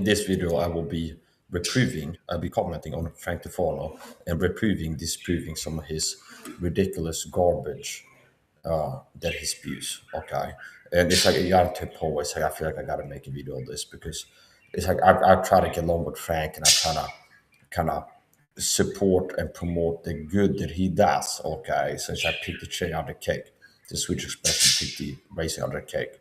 this video, I'll be commenting on Frank Tufano and disproving some of his ridiculous garbage that he spews. Okay, and it's like you gotta tip always. Like I feel like I gotta make a video on this because it's like I try to get along with Frank and I try to kind of support and promote the good that he does. Okay, so it's like pick the cherry out of the cake. The Swedish expression, pick the raisin out of the cake.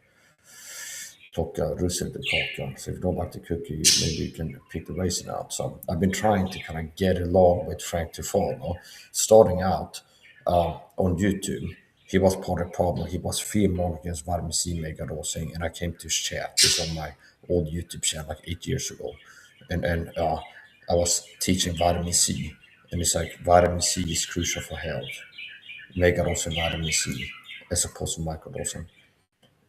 Plocka russinen ur kakan. So if you don't like the cookie, maybe you can pick the raisin out. So I've been trying to kind of get along with Frank Tufano, starting out on YouTube. He was part of the problem. He was fearmonger against vitamin C megadosing, and I came to his chat. This on my old YouTube channel like 8 years ago, and I was teaching vitamin C, and it's like vitamin C is crucial for health. Megadosing vitamin C, as opposed to microdosing,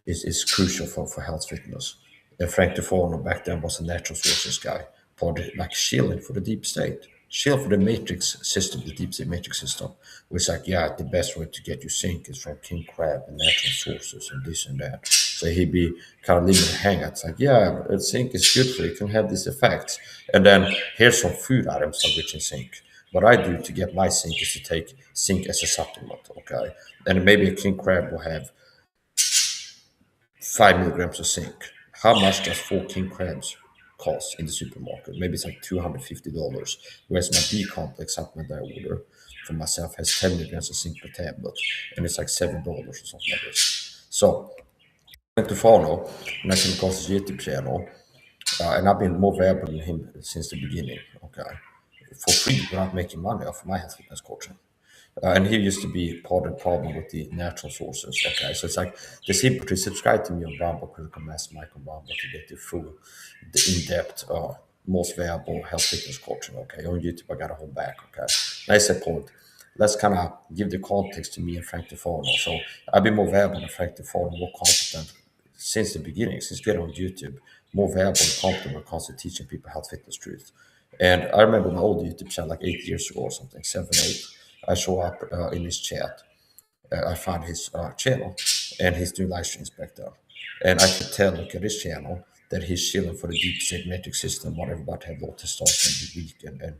is crucial for health fitness. And Frank Tufano back then was a natural sources guy, part of, like shielding for the deep state, shield for the matrix system, the deep state matrix system. Which like, yeah, the best way to get your zinc is from king crab and natural sources and this and that. So he'd be kind of limited hangouts like, yeah, zinc is good for you, it can have these effects. And then here's some food items that are rich in zinc. What I do to get my zinc is to take zinc as a supplement, okay? And maybe a king crab will have 5 milligrams of zinc. How much does 4 king crabs cost in the supermarket? Maybe it's like $250. Whereas my B complex supplement that I order for myself has 10 milligrams of zinc per tablet, and it's like $7 or something like this. So I went to follow, and I came across his YouTube channel, and I've been more valuable than him since the beginning. Okay, for free without making money off my health fitness coaching. And he used to be part of the problem with the natural sources. Okay, so it's like the simple to subscribe to me on Rumble, Critical Mass, Michael Rumble to get the full, the in-depth, most valuable health fitness coaching. Okay, on YouTube I gotta hold back. Okay, nice point. Let's kind of give the context to me and Frank Tufano. So I've been more valuable than Frank Tufano, more competent since the beginning, since getting on YouTube, more valuable and competent when it comes to teaching people health fitness truth. And I remember my old YouTube channel like 8 years ago or something, 7, 8. I show up in his chat. I find his channel, and he's doing live streams back there. And I could tell, look at his channel, that he's shielding for the deep state metric system, what everybody have low testosterone, be weak and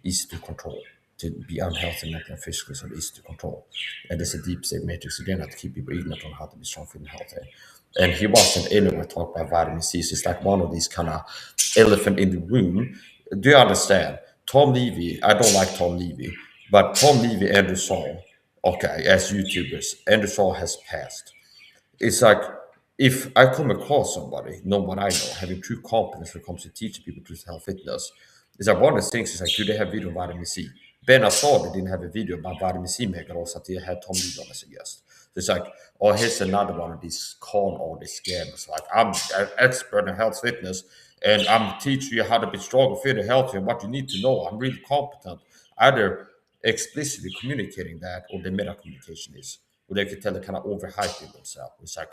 easy to control, to be unhealthy mentally and physically, so easy to control. And there's a deep state matrix again to keep people ignorant on how to be strong, fit, and healthy. And he wasn't anywhere talk about vitamin C. So it's like one of these kind of elephant in the room. Do you understand? Tom Levy, I don't like Tom Levy, but Tom Levy and Saul, okay, as YouTubers, and Saul has passed. It's like if I come across somebody, know what I know, having true competence when it comes to teaching people to health fitness, is like one of the things is like, do they have video on vitamin C? Ben Assad didn't have a video about vitamin C megalos until he had Tom Levy on as a guest. So it's like, oh, here's another one of these con artist scams. Like, I'm an expert in health fitness, and I'm teaching you how to be stronger, fit, and healthy, and what you need to know. I'm really competent. Either explicitly communicating that, or the meta communication is, or they could tell they're kind of overhyping themselves. It's like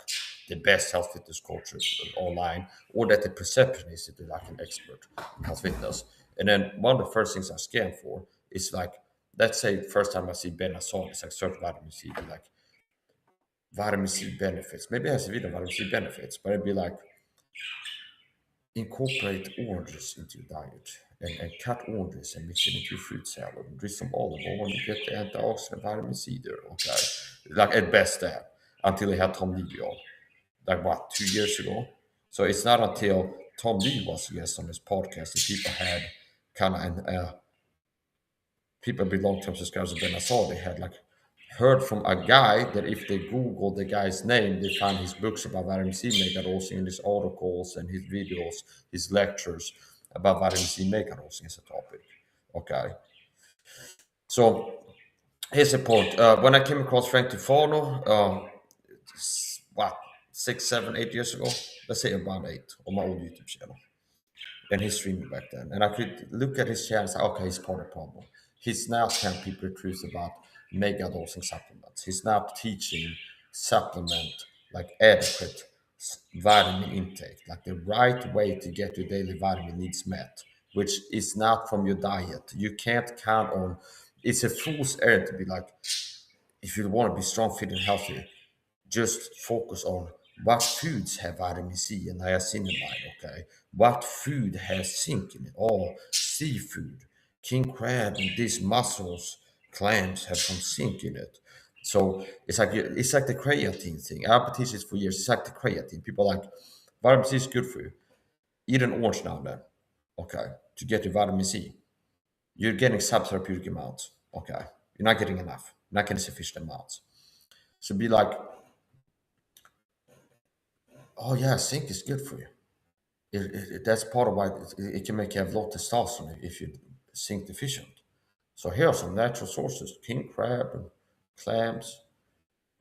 the best health fitness coaches online, or that the perception is that they're like an expert in health fitness. And then one of the first things I scan for is like, let's say first time I see Ben Assad, it's like search vitamin C, be like vitamin C benefits. Maybe it has a video on vitamin C benefits, but it'd be like incorporate oranges into your diet and cut oranges and mix it into your fruit salad and drink some olive oil and you get the antioxidant vitamin C there. Okay, like at best that until they had Tom Levy on, like what, 2 years ago. So it's not until Tom Levy was a guest on his podcast that people had kind of people be long-term subscribers of Ben Assad. They had like heard from a guy that if they Google the guy's name, they find his books about vitamin C megadosing and his articles and his videos, his lectures about vitamin C megadosing as a topic. Okay. So here's the point. When I came across Frank Tufano, what, 6, 7, 8 years ago? Let's say about 8 on my old YouTube channel. And he's streaming back then. And I could look at his channel and say, okay, he's part of the problem. He's now telling people the truth about mega dosing supplements. He's now teaching supplement, like adequate vitamin intake, like the right way to get your daily vitamin needs met, which is not from your diet. You can't count on, it's a fool's errand to be like, if you want to be strong, fit, and healthy, just focus on what foods have vitamin C and niacinamide, okay? What food has zinc in it? Oh, seafood, king crab, and these mussels, clams have some zinc in it. So it's like the creatine thing. I've been teaching this for years. It's like the creatine. People are like, vitamin C is good for you. Eat an orange now and then, okay, to get your vitamin C. You're getting subtherapeutic amounts, okay? You're not getting enough. You're not getting sufficient amounts. So be like, oh yeah, zinc is good for you. That's part of why it can make you have low testosterone if you're zinc deficient. So here are some natural sources: king crab and clams.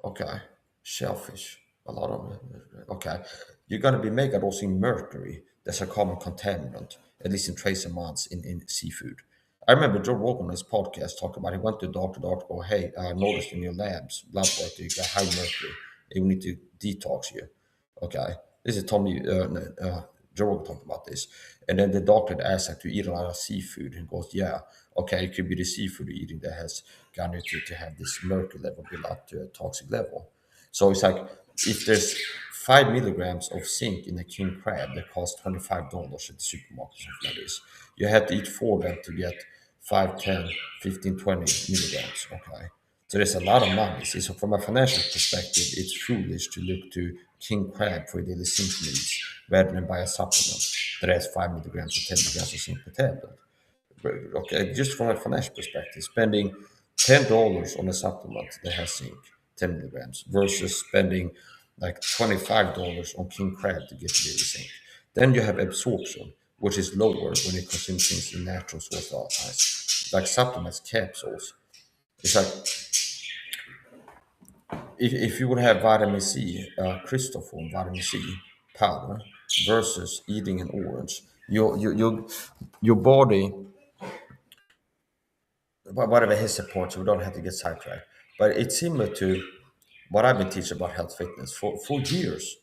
Okay, shellfish. A lot of them. Okay, you're going to be megadosing mercury. That's a common contaminant, at least in trace amounts in seafood. I remember Joe Rogan on his podcast talked about he went to the doctor, go, hey, I noticed in your blood work, that you got high mercury. You need to detox you. Okay, this is Tommy. Joe Rogan talked about this, and then the doctor asked like to eat a lot of seafood, and goes, yeah, okay, it could be the seafood you're eating that has gotten you to have this mercury level below to a toxic level. So it's like if there's 5 milligrams of zinc in a king crab that costs $25 at the supermarket, something like this, you have to eat 4 of them to get 5, 10, 15, 20 milligrams. Okay. So there's a lot of money. See, so from a financial perspective, it's foolish to look to king crab for daily zinc needs rather than buy a supplement that has 5 milligrams or 10 milligrams of zinc per tablet. Okay, just from a financial perspective, spending $10 on a supplement that has zinc, 10 milligrams, versus spending like $25 on king crab to get the daily zinc. Then you have absorption, which is lower when you consume things in natural source like supplements, capsules. It's like if you would have vitamin C, crystal form vitamin C powder versus eating an orange, your body, whatever his support, so we don't have to get sidetracked. But it's similar to what I've been teaching about health fitness for years.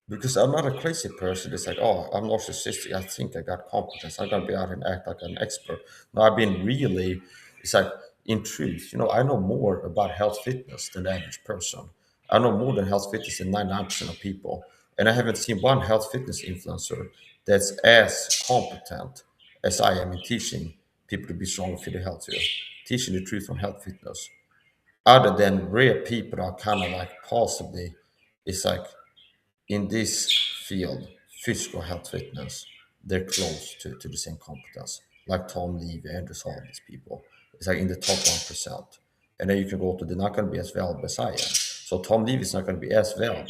Because I'm not a crazy person. It's like, oh, I'm narcissistic. I think I got competence. I'm gonna be out and act like an expert. No, I've been really. It's like, in truth, I know more about health fitness than the average person. I know more than health fitness than 99% of people, and I haven't seen one health fitness influencer that's as competent as I am in teaching people to be stronger, fitter, healthier, teaching the truth on health fitness. Other than rare people that are kind of like possibly, it's like in this field, physical health fitness, they're close to the same competence. Like Tom Levy, Andrew all these people. It's like in the top 1%. And then you can go to, they're not going to be as valuable as I am. So Tom Levy is not going to be as valuable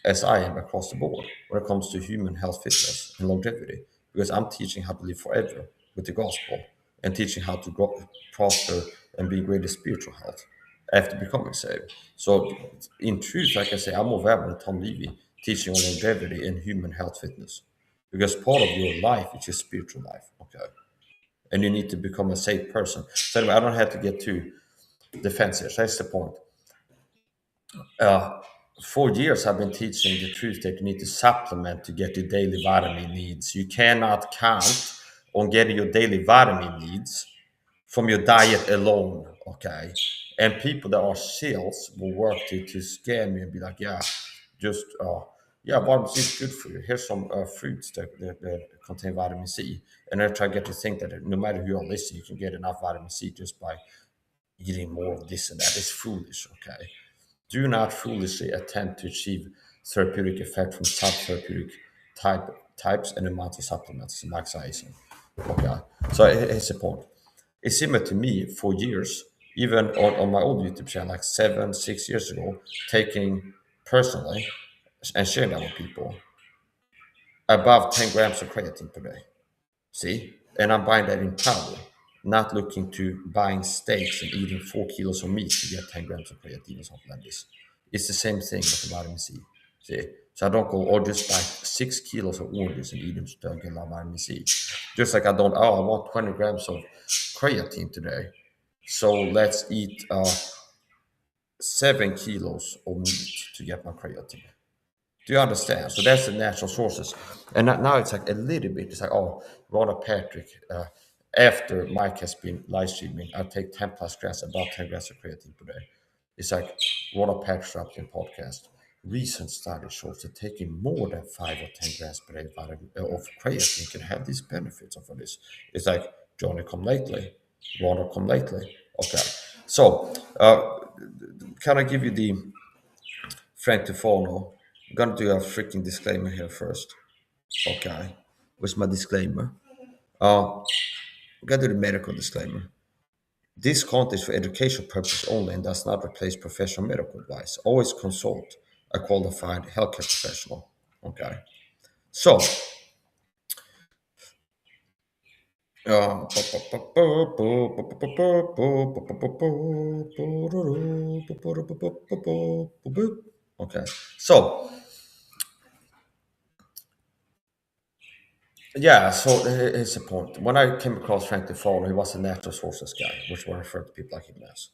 as I am across the board when it comes to human health fitness and longevity, because I'm teaching how to live forever with the gospel and teaching how to grow, prosper and be great in spiritual health after becoming saved. So, in truth, like I say, I'm more valuable than Tom Levy teaching on longevity and human health fitness, because part of your life is your spiritual life, okay? And you need to become a saved person. So, anyway, I don't have to get too defensive. That's the point. uh, for years I've been teaching the truth that you need to supplement to get your daily vitamin needs. You cannot count on getting your daily vitamin needs from your diet alone, okay? And people that are sales will work to scam you and be like, yeah, just yeah, vitamin C is good for you. Here's some fruits that contain vitamin C, and I try to get you to think that no matter who you're listening, you can get enough vitamin C just by eating more of this and that. It's foolish, okay? Do not foolishly attempt to achieve therapeutic effect from subtherapeutic types and amounts of supplements, Mike Sison. Okay, so here's the point. It's similar to me for years, even on my old YouTube channel, like 6 years ago, taking personally and sharing that with people above 10 grams of creatine per day. See? And I'm buying that in powder, not looking to buying steaks and eating 4 kilos of meat to get 10 grams of creatine or something like this. It's the same thing with the vitamin C. See? So I don't go, or just buy 6 kilos of oranges and eat them to get a vitamin C. Just like I don't, oh, I want 20 grams of creatine today. So let's eat 7 kilos of meat to get my creatine. Do you understand? So that's the natural sources. And now it's like a little bit, it's like, oh, Ronald Patrick, after Mike has been live streaming, I take 10 plus grams, about 10 grams of creatine per day. It's like Ronald Patrick up in podcast. Recent study shows that taking more than 5 or 10 grams per day of creatine can have these benefits of this. It's like Johnny come lately, Ronald come lately. Okay, so can I give you the Frank Tufano? I'm gonna do a freaking disclaimer here first. Okay, where's my disclaimer? I'm gonna do the medical disclaimer. This content is for educational purposes only and does not replace professional medical advice. Always consult a qualified healthcare professional. Okay. So, okay. So, yeah, so here's the point. When I came across Frank Tufano, he was a natural sources guy, which were referred to people like him as,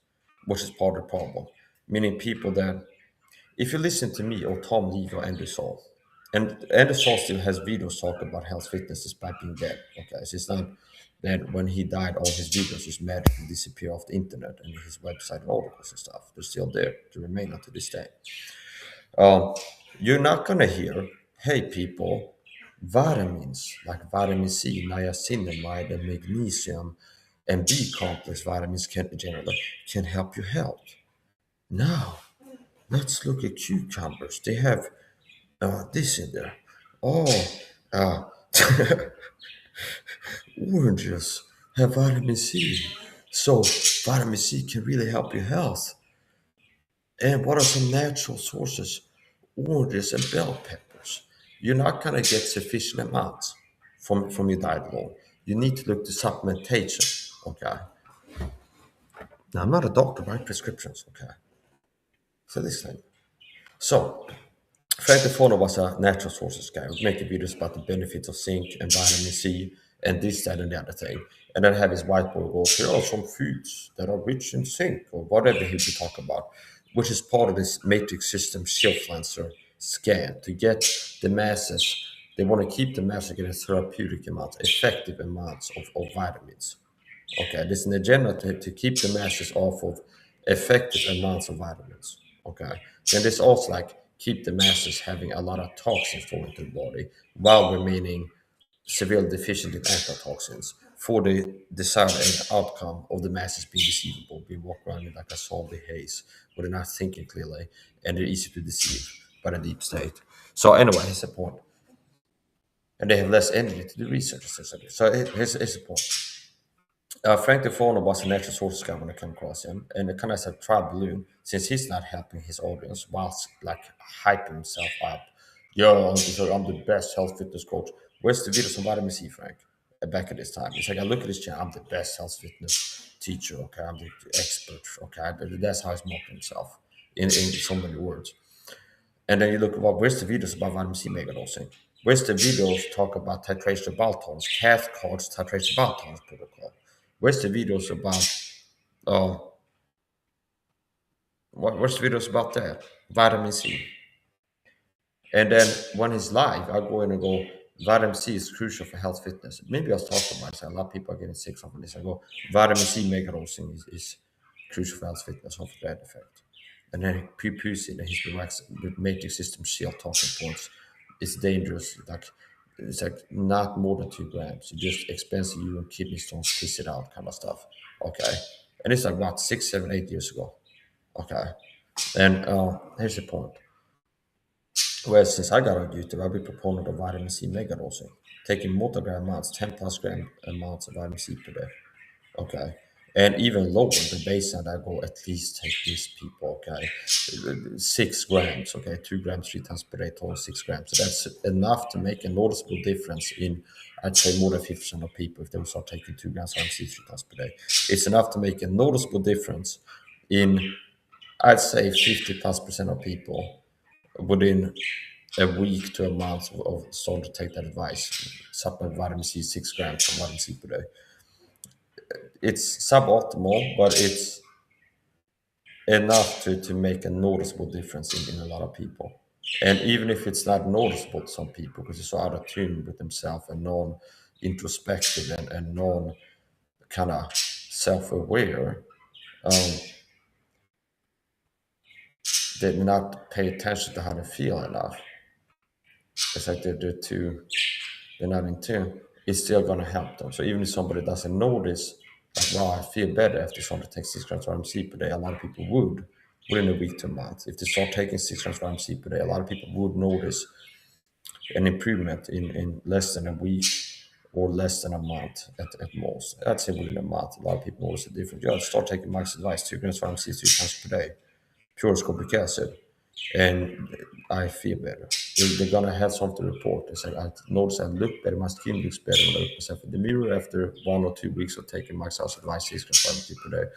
which is part of the problem. Meaning people that, if you listen to me or Tom Lee or Andrew Saul, and Andrew Saul still has videos talking about health fitness despite being dead. Okay, so it's not that when he died, all his videos just magically disappear off the internet and his website and articles and stuff. They're still there to remain unto this day. Um, you're not gonna hear, hey people, vitamins like vitamin C, niacinamide, and magnesium, and B complex vitamins can help your health. Now, let's look at cucumbers. They have this in there. Oh, uh, oranges have vitamin C. So vitamin C can really help your health. And what are some natural sources? Oranges and bell peppers. You're not gonna get sufficient amounts from your diet alone. You need to look to supplementation. Okay. Now I'm not a doctor, I write prescriptions. Okay. So this thing. So Frank Tufano was a natural sources guy. Would make videos about the benefits of zinc and vitamin C and this, that, and the other thing. And then have his whiteboard go, here are some foods that are rich in zinc or whatever he would talk about, which is part of this matrix system shelf lancer scan to get the masses. They want to keep the masses getting therapeutic amounts, effective amounts of vitamins. Okay, there's an agenda to keep the masses off of effective amounts of vitamins. Okay, then there's also like keep the masses having a lot of toxins flowing to the body while remaining severely deficient in antitoxins for the desired outcome of the masses being deceivable, being walk around in like a zombie haze where they're not thinking clearly and they're easy to deceive by the deep state. So anyway, here's the point. And they have less energy to do research, essentially. So here's the point. Frank Tufano was a natural sources guy when I came across him, and it kind of as a trial balloon since he's not helping his audience whilst like hyping himself up. Yo, I'm the best health fitness coach. Where's the videos on vitamin C, Frank? Back at this time, it's like I look at this channel. I'm the best health fitness teacher. Okay, I'm the expert. Okay, that's how he's marketing himself in so many words. And then you look about where's the videos about vitamin C megadosing? Where's the videos talk about titration of bowel tones, Cathcart's titration of bowel tones protocol? Where's the videos about uh, what's the videos about that? Vitamin C. And then when he's live, I go in and go, vitamin C is crucial for health fitness. Maybe I was talking about this. A lot of people are getting sick from this. I go, vitamin C megadosing is crucial for health fitness, of that effect. And then poo-poos it, and he's with matrix system shield talking points. It's dangerous. Like it's like not more than 2 grams. You just expensive urine, kidney stones, piss it out, kind of stuff. Okay. And it's like what 6, 7, 8 years ago. Okay. And here's the point. Well, since I got on YouTube, I've been proponent of vitamin C megadosing, taking multi-gram amounts, 10 plus gram amounts of vitamin C per day. Okay. And even lower, the baseline, I go at least take these people, okay, 6 grams, okay, 2 grams, 3 times per day, total 6 grams. So that's enough to make a noticeable difference in, I'd say, more than 50% of people if they would start taking 2 grams of vitamin C 3 times per day. It's enough to make a noticeable difference in, I'd say, 50 plus percent of people within a week to a month of starting to take that advice. Supplement vitamin C, 6 grams of vitamin C per day. It's suboptimal, but it's enough to make a noticeable difference in a lot of people. And even if it's not noticeable to some people because they're so out of tune with themselves and non introspective and non kind of self aware, um, they not pay attention to how they feel enough. It's like they're not in tune. It's still gonna help them. So even if somebody doesn't notice, like, wow, I feel better after somebody takes 6 grams of vitamin C per day, a lot of people would within a week to a month. If they start taking 6 grams of vitamin C per day, a lot of people would notice an improvement in less than a week or less than a month at most. I'd say within a month, a lot of people notice a difference. You start taking Mike's advice, 2 grams of vitamin C 3 times per day, pure ascorbic acid, and I feel better. They're gonna have something to report. They say, I notice I look better, my skin looks better when I look myself in the mirror after 1 or 2 weeks of taking Mike's advice, 6 grams of vitamin C per day.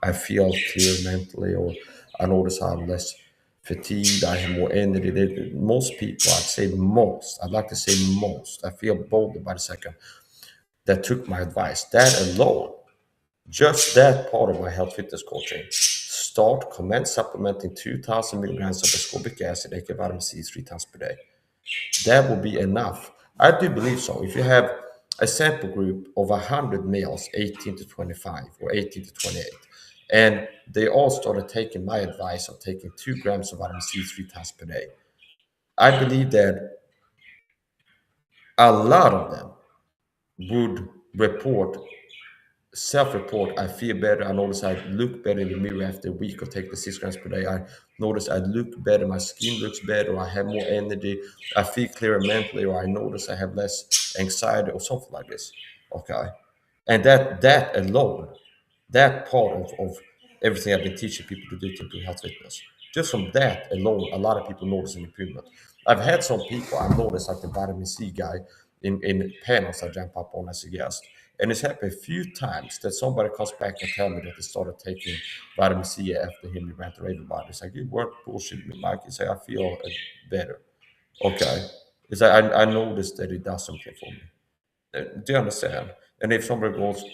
I feel clear mentally, or I notice I'm less fatigued, I have more energy. Most people, I'd like to say most, I feel bolder by the second, that took my advice. That alone, just that part of my health fitness coaching, commence supplementing 2,000 milligrams of ascorbic acid, aka vitamin C, 3 times per day. That will be enough. I do believe so. If you have a sample group of 100 males, 18 to 25 or 18 to 28, and they all started taking my advice of taking 2 grams of vitamin C 3 times per day, I believe that a lot of them would report self-report. I feel better. I notice I look better in the mirror after a week of taking the 6 grams per day. I notice I look better. My skin looks better. Or I have more energy. I feel clearer mentally. Or I notice I have less anxiety or something like this. Okay, and that alone, that part of everything I've been teaching people to do to improve health fitness, just from that alone, a lot of people notice an improvement. I've had some people I've noticed, like the vitamin C guy in panels I jump up on as a guest. And it's happened a few times that somebody comes back and tell me that they started taking vitamin C after him. He ran to everybody. It's like, you weren't bullshitting me, Mike. You say, I feel better. Okay. It's like, I noticed that it does something for me. Do you understand? And if somebody goes,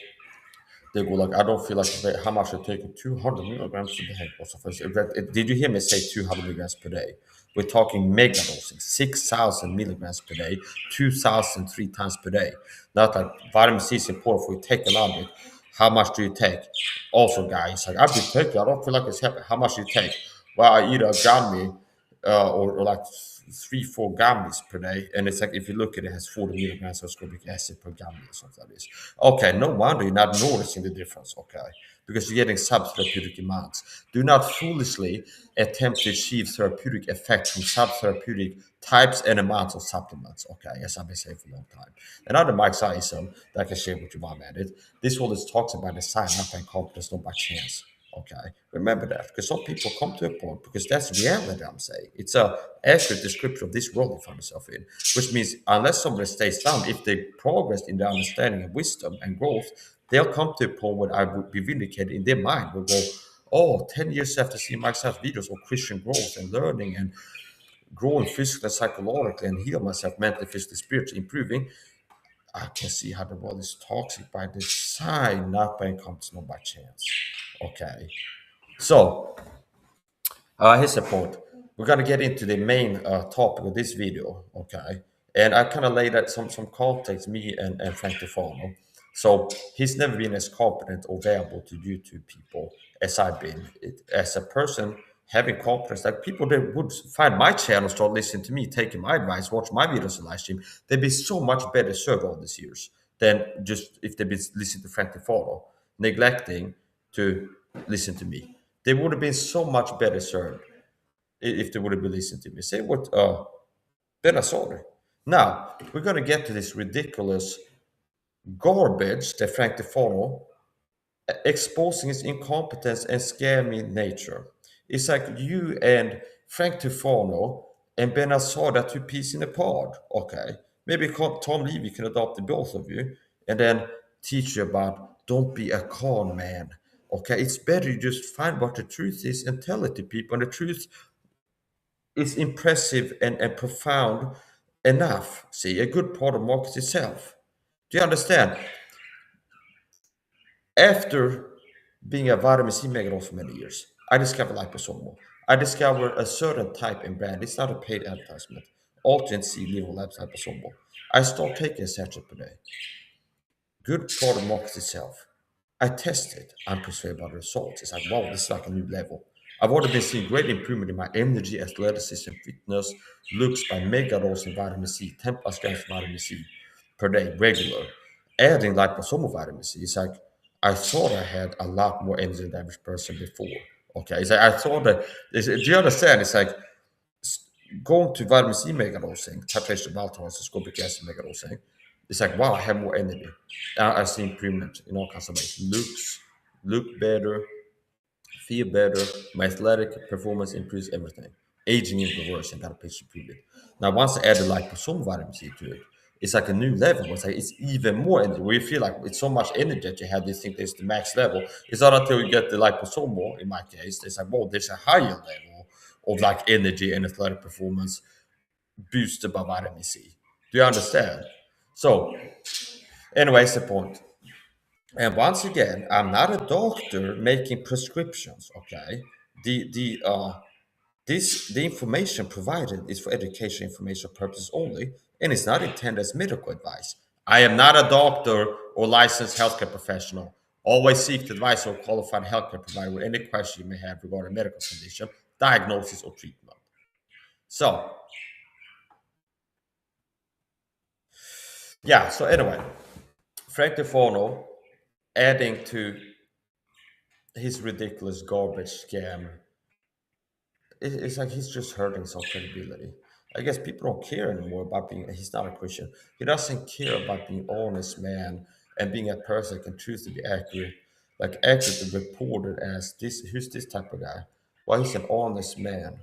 they go like, I don't feel like how much I take 200 milligrams a day. Did you hear me say 200 milligrams per day? We're talking mega dosing, 6,000 milligrams per day, 2,000 3 times per day. Not like vitamin C is important for you. Take a lot of it. How much do you take? Also, guys, like, I've been taking, I don't feel like it's happening. How much do you take? Well, I eat a gummy or like 3, 4 gummies per day. And it's like, if you look at it, it has 40 milligrams of ascorbic acid per gummy or something like this. Okay, no wonder you're not noticing the difference, okay? Because you're getting subtherapeutic amounts. Do not foolishly attempt to achieve therapeutic effect from subtherapeutic types and amounts of supplements, okay? As I've been saying for a long time. Another Marxism that I can share with you while I'm at it, this one is talks about the sign up and competence, not by chance. Okay, remember that, because some people come to a point, because that's reality. I'm saying it's a accurate description of this world you find yourself in, which means unless somebody stays down, if they progress in their understanding of wisdom and growth, they'll come to a point where I would be vindicated in their mind. Will go, oh, 10 years after seeing Mike's videos on Christian growth and learning and growing physically and psychologically and heal myself mentally, physically, spiritually, improving, I can see how the world is toxic by design, not by incompetence, not by chance. Okay. So, here's the point. We're gonna get into the main topic of this video, okay? And I kind of laid out some context, me and Frank Tufano. So he's never been as competent or valuable to YouTube people as I've been. As a person having competence, like people that would find my channel, start listening to me, taking my advice, watch my videos and live stream, they'd be so much better served all these years than just if they'd been listening to Frank Tufano, neglecting to listen to me. They would have been so much better served if they would have been listening to me. Say what Benasoli. Now, we're going to get to this ridiculous garbage that Frank Tufano exposing his incompetence and scammy nature. It's like you and Frank Tufano and Ben Assad are two peas in a pod. Okay. Maybe Tom Levy can adopt the both of you and then teach you about don't be a con man. Okay. It's better you just find what the truth is and tell it to people. And the truth is impressive and profound enough. See, a good product markets itself. Do you understand? After being a vitamin C megalon for many years, I discovered liposomal. I discovered a certain type and brand. It's not a paid advertisement. Alternate C liver labs liposomal. I start taking a sachet per day. Good product markets itself. I tested. I'm persuaded by the results. It's like, wow, this is like a new level. I've already been seeing great improvement in my energy, athleticism, fitness, looks by mega dosing vitamin C, 10 plus grams of vitamin C per day, regular. Adding liposomal vitamin C, it's like I thought I had a lot more energy than the average person before. Okay, it's like I thought that, do you understand? It's like going to vitamin C megadosing, titration maltose, ascorbic acid megadosing, it's like, wow, I have more energy. I see improvement in all kinds of ways. Look better, feel better, my athletic performance improves everything. Aging in reverse, and got a picture prove it. Now, once I add the liposomal vitamin C to it, it's like a new level. It's like it's even more energy. Where you feel like it's so much energy that you have, you think there's the max level. It's not until you get the liposomal, in my case, it's like, whoa, there's a higher level of like energy and athletic performance boosted by vitamin C. Do you understand? So, anyways, the point. And once again, I'm not a doctor making prescriptions. Okay, the information provided is for education information purposes only, and it's not intended as medical advice. I am not a doctor or licensed healthcare professional. Always seek the advice of a qualified healthcare provider with any question you may have regarding medical condition, diagnosis, or treatment. So, yeah. So anyway, Frank Tufano adding to his ridiculous garbage scam, it's like he's just hurting some credibility. I guess people don't care anymore about being. He's not a Christian. He doesn't care about being honest man and being a person that can choose to be accurate, like accurately reported as this. Who's this type of guy? Well, he's an honest man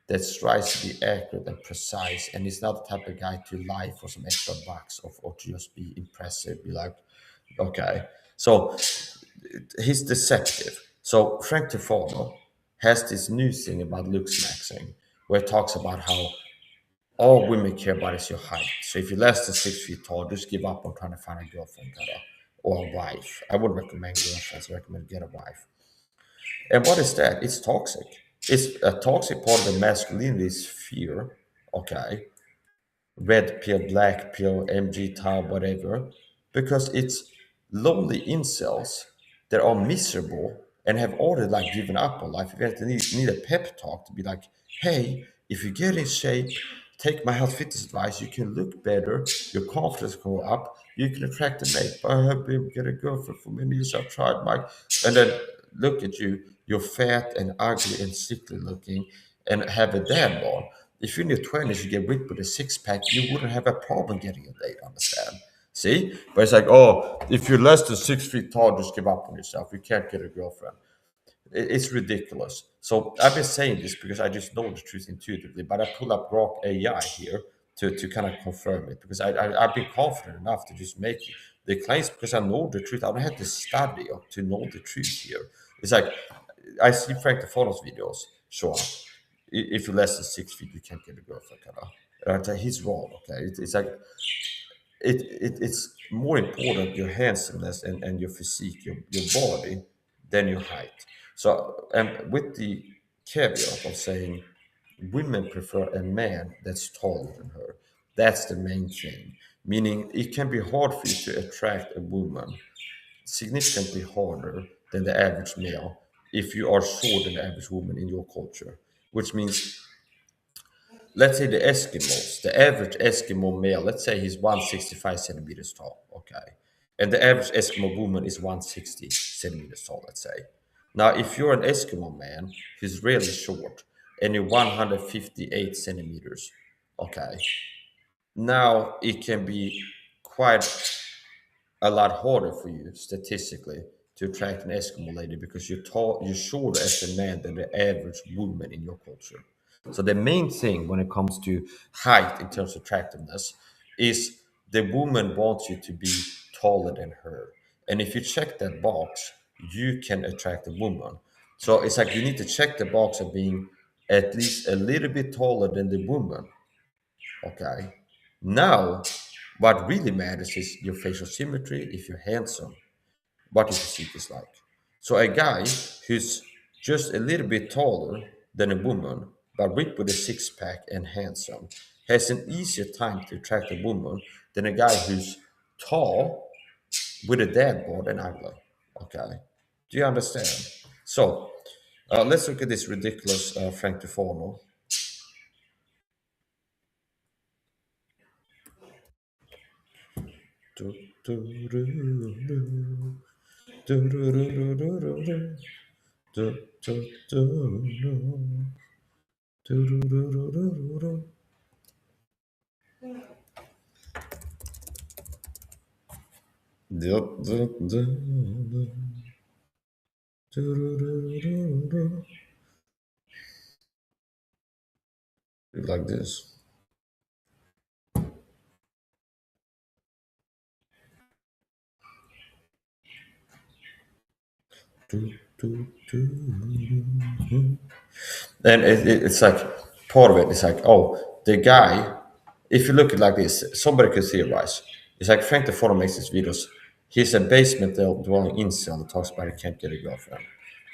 that strives to be accurate and precise, and he's not the type of guy to lie for some extra bucks or to just be impressive. Be like, okay, so he's deceptive. So Frank Tufano has this new thing about looks maxing, where it talks about how all women care about is your height. So if you're less than 6 feet tall, just give up on trying to find a girlfriend, or a wife. I wouldn't recommend girlfriends. I recommend get a wife. And what is that? It's toxic. It's a toxic part of the masculinity is fear. Okay, red pill, black pill, MG tau, whatever, because it's lonely incels that are miserable and have already like given up on life. You need a pep talk to be like, hey, if you get in shape, take my health fitness advice, you can look better, your confidence go up, you can attract a mate. I have been get a girlfriend for many years, I've tried my, and then look at you, you're fat and ugly and sickly looking and have a dad bod. If you're in your 20s, you get ripped with a six pack, you wouldn't have a problem getting a date, understand? See? But it's like, oh, if you're less than 6 feet tall, just give up on yourself. You can't get a girlfriend. It's ridiculous. So I've been saying this because I just know the truth intuitively, but I pull up Grok AI here to kind of confirm it because I've been confident enough to just make the claims because I know the truth. I don't have to study to know the truth here. It's like I see Frank Tufano's videos. Sure, if you're less than 6 feet, you can't get a girlfriend. Kind of. He's wrong. Okay, it's like it's more important your handsomeness and your physique, your body, than your height. So, and with the caveat of saying women prefer a man that's taller than her, that's the main thing. Meaning, it can be hard for you to attract a woman, significantly harder than the average male, if you are shorter than the average woman in your culture. Which means, let's say the Eskimos, the average Eskimo male, let's say he's 165 centimeters tall, okay? And the average Eskimo woman is 160 centimeters tall, let's say. Now, if you're an Eskimo man who's really short and you're 158 centimeters, okay, now it can be quite a lot harder for you statistically to attract an Eskimo lady because you're shorter as a man than the average woman in your culture. So the main thing when it comes to height in terms of attractiveness is the woman wants you to be taller than her. And if you check that box, you can attract a woman. So it's like you need to check the box of being at least a little bit taller than the woman. Okay. Now, what really matters is your facial symmetry, if you're handsome, what your physique is like. So a guy who's just a little bit taller than a woman, but ripped with a six pack and handsome, has an easier time to attract a woman than a guy who's tall with a dad bod and ugly. Okay. Do you understand? So Let's look at this ridiculous Frank Tufano. Du- du- du- du- du- du- du- du- du- du- du- du- du- du- du- du- du- du- du- du. Du- du- du- du- du- du- du- du- du. Like this. Du- du- du- du. And it's like part of it is like, oh, the guy, if you look at it like this, somebody could theorize. It's like Frank the Photo makes his videos. He's a basement dwelling incel that talks about he can't get a girlfriend.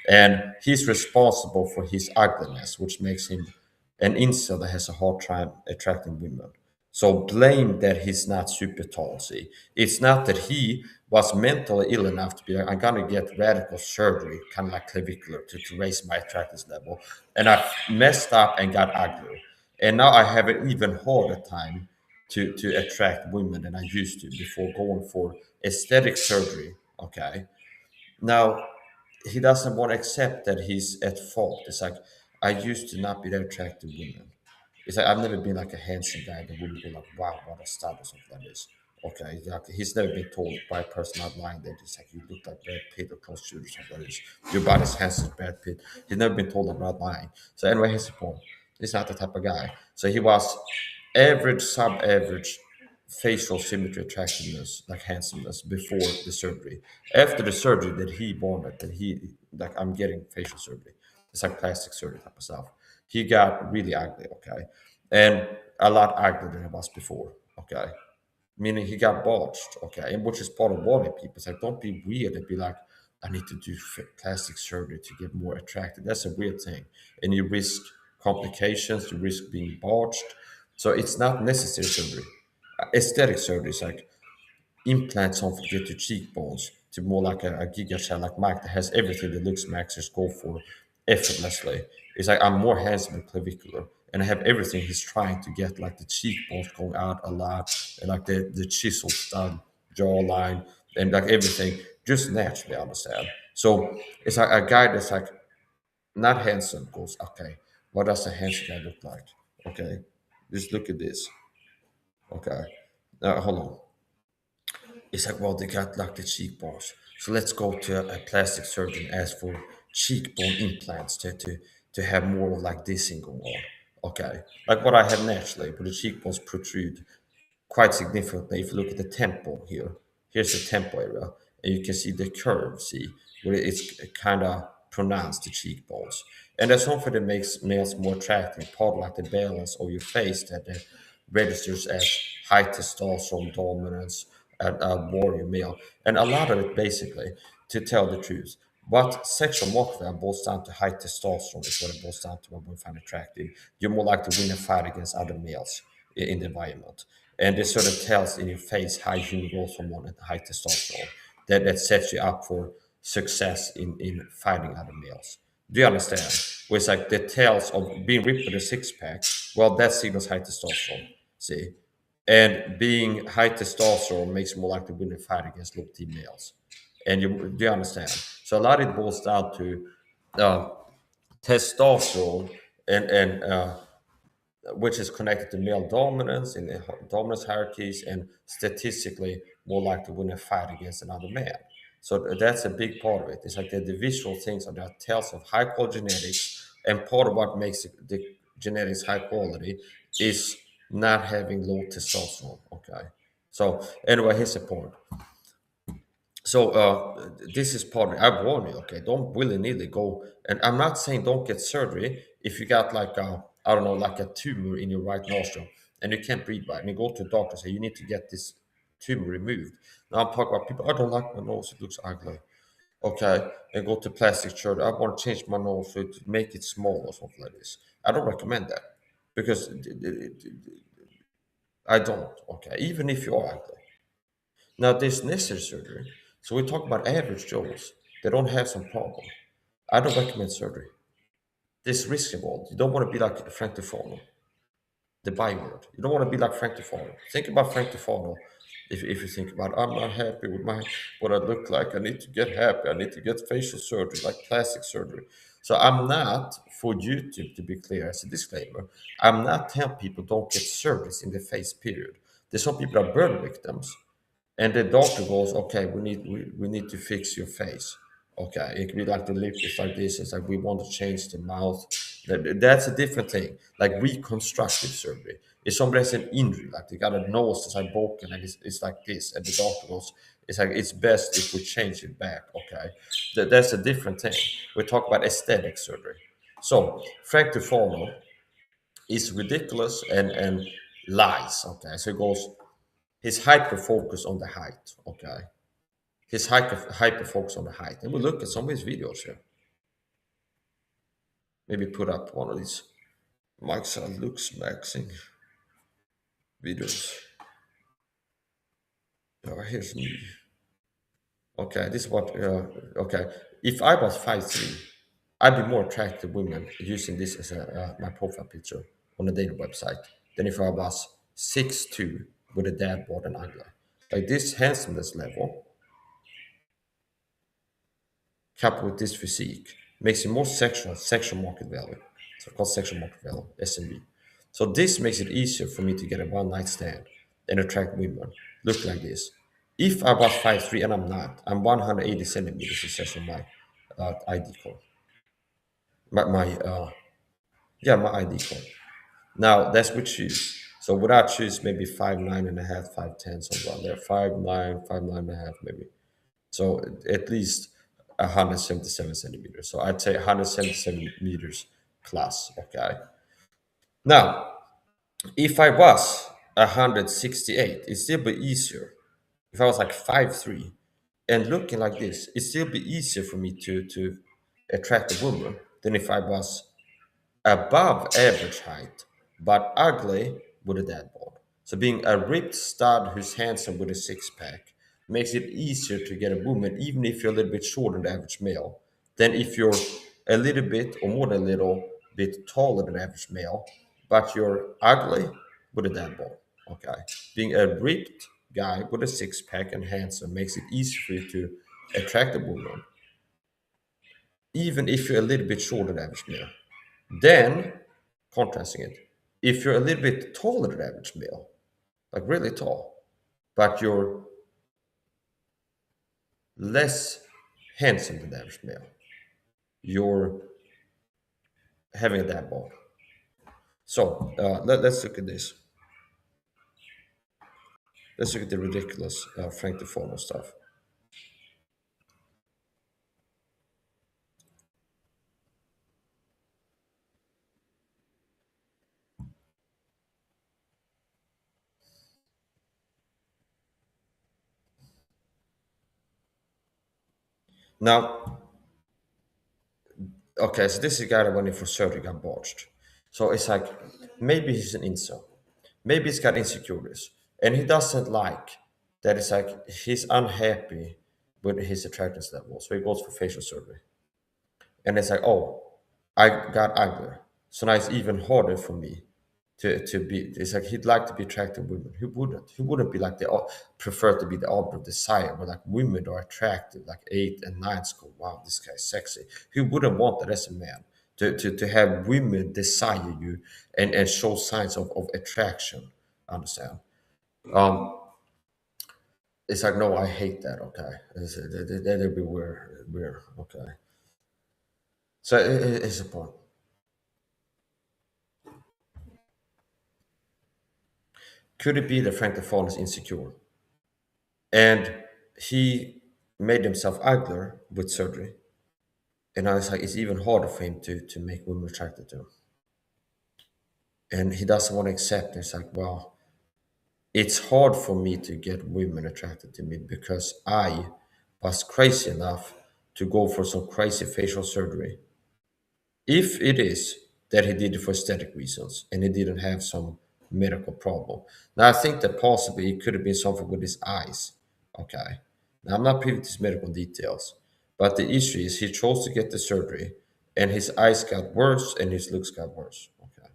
And he's responsible for his ugliness, which makes him an incel that has a hard time attracting women. So blame that he's not super tall. See, it's not that he was mentally ill enough to be like, I'm gonna get radical surgery, kind of like clavicular, to raise my attractiveness level, and I messed up and got ugly, and now I have an even harder time to attract women than I used to before going for aesthetic surgery. Okay, now he doesn't want to accept that he's at fault. It's like I used to not be that attractive to women. It's like I've never been like a handsome guy that would be like, wow, what a stud or something like this. Okay, like he's never been told by a person online that it's like you look like Brad Pitt or close to or something like this. Your body's handsome as Brad Pitt. He's never been told that not lying. So anyway, here's the point. He's not the type of guy. So he was average, sub-average facial symmetry attractiveness, like handsomeness, before the surgery. After the surgery that he wanted, that he like I'm getting facial surgery. It's like plastic surgery type of stuff. He got really ugly, okay? And a lot uglier than he was before, okay? Meaning he got botched, okay? And which is part of warning people. It's like, don't be weird and be like, I need to do plastic surgery to get more attractive. That's a weird thing. And you risk complications, you risk being botched. So it's not necessary surgery. Aesthetic surgery is like implant something to get your cheekbones to more like a giga shell like Mike that has everything that looks maxers go for effortlessly. It's like I'm more handsome and clavicular and I have everything he's trying to get, like the cheekbones going out a lot and like the chisel stud jawline and like everything just naturally, I understand. So it's like a guy that's like not handsome goes, okay, what does a handsome guy look like? Okay, just look at this. Okay, hold on. It's like, well, they got like the cheekbones. So let's go to a plastic surgeon and ask for cheekbone implants to have more of like this thing going on. Okay. Like what I have naturally, but the cheekbones protrude quite significantly. If you look at the temple here, here's the temple area, and you can see the curve, see, where it's kind of pronounced, the cheekbones. And that's something that makes males more attractive, part of like the balance of your face that registers as high testosterone dominance and a warrior male. And a lot of it basically, to tell the truth, what sexual warfare boils down to high testosterone is what it boils down to what we find attractive. You're more likely to win a fight against other males in the environment. And this sort of tells in your face high human growth hormone and high testosterone that sets you up for success in fighting other males. Do you understand? Where it's like the tales of being ripped with a six pack, well, that signals high testosterone. See? And being high testosterone makes you more likely to win a fight against low T males. And you do you understand? So a lot of it boils down to uh, testosterone and which is connected to male dominance in the dominance hierarchies and statistically more likely to win a fight against another man. So that's a big part of it. It's like the visual things are that tells of high quality genetics, and part of what makes the genetics high quality is not having low testosterone. Okay. So anyway, here's the point. So this is part of it. I warn you, okay, don't willy-nilly go. And I'm not saying don't get surgery if you got like a, I don't know, like a tumor in your right nostril and you can't breathe right. And you go to a doctor and say, you need to get this tumor removed. Now I'm talking about people, I don't like my nose, it looks ugly. Okay, and go to plastic surgery. I want to change my nose to make it small or something like this. I don't recommend that because I don't, okay, even if you are ugly. Now, there's necessary surgery. So we talk about average Joes. They don't have some problem. I don't recommend surgery. There's risk involved. You don't want to be like Frank Tufano, the byword. You don't want to be like Frank Tufano. Think about Frank Tufano. If you think about, I'm not happy with my what I look like. I need to get happy. I need to get facial surgery, like plastic surgery. So I'm not, for YouTube to be clear as a disclaimer, I'm not telling people don't get surgeries in the face. Period. There's some people that are burn victims, and the doctor goes, okay, we need to fix your face. Okay, it could be like the lip is like this. It's like we want to change the mouth. That's a different thing. Like reconstructive surgery. If somebody has an injury, like they got a nose that's like broken and it's like this, and the doctor goes, it's like it's best if we change it back. Okay, that's a different thing. We talk about aesthetic surgery. So Frank Tufano is ridiculous and lies. Okay, so he goes, his hyper focus on the height. Okay, his hyper focus on the height, and we look at some of his videos here. Maybe put up one of these Mike's looks maxing videos. Here's me. Okay, this is what. Okay, if I was 5'3", I'd be more attracted to women using this as my profile picture on the dating website than if I was 6'2" with a dad bod and ugly. Like this handsomeness level coupled with this physique makes it more sexual market value. So called sexual market value, SMV. So this makes it easier for me to get a one night stand and attract women. Look like this. If I was 5'3", and I'm not, I'm 180 centimeters, it says on my ID card. My yeah, my ID card. Now that's with shoes. So without shoes, maybe 5'9" and a half, 5'10", something around there. 5'9", 5'9" and a half, maybe. So at least 177 centimeters. So I'd say 177 meters plus. Okay. Now, if I was 168, it'd still be easier. If I was like 5'3" and looking like this, it'd still be easier for me to attract a woman than if I was above average height, but ugly with a dad bod. So being a ripped stud who's handsome with a six pack makes it easier to get a woman, even if you're a little bit shorter than the average male, than if you're a little bit or more than a little bit taller than average male, but you're ugly with a dad bod. Okay, being a ripped guy with a six pack and handsome makes it easier for you to attract a woman, even if you're a little bit shorter than average male. Then, contrasting it, if you're a little bit taller than average male, like really tall, but you're less handsome than the average male, you're having a dad bod. So let's look at this. Let's look at the ridiculous Frank Tufano stuff. Now, okay, so this is a guy that went in for surgery, got botched. So it's like maybe he's an incel, maybe he's got insecurities, and he doesn't like that. It's like he's unhappy with his attractiveness level, so he goes for facial surgery. And it's like, oh, I got uglier, so now it's even harder for me to be. It's like he'd like to be attracted to women. He wouldn't be like the prefer to be the object of desire, but like women are attractive, like 8 and 9 school. Wow, this guy's sexy. He wouldn't want that as a man. To have women desire you and show signs of attraction. Understand? Um, it's like, no, I hate that. Okay, that'd be weird. Okay, so it's a point. Could it be that Frank the Fawn is insecure and he made himself uglier with surgery? And now it's like it's even harder for him to make women attracted to him. And he doesn't want to accept it. It's like, well, it's hard for me to get women attracted to me because I was crazy enough to go for some crazy facial surgery. If it is that he did it for aesthetic reasons and he didn't have some medical problem. Now, I think that possibly it could have been something with his eyes. Okay. Now, I'm not privy to his medical details, but the issue is he chose to get the surgery and his eyes got worse and his looks got worse. Okay.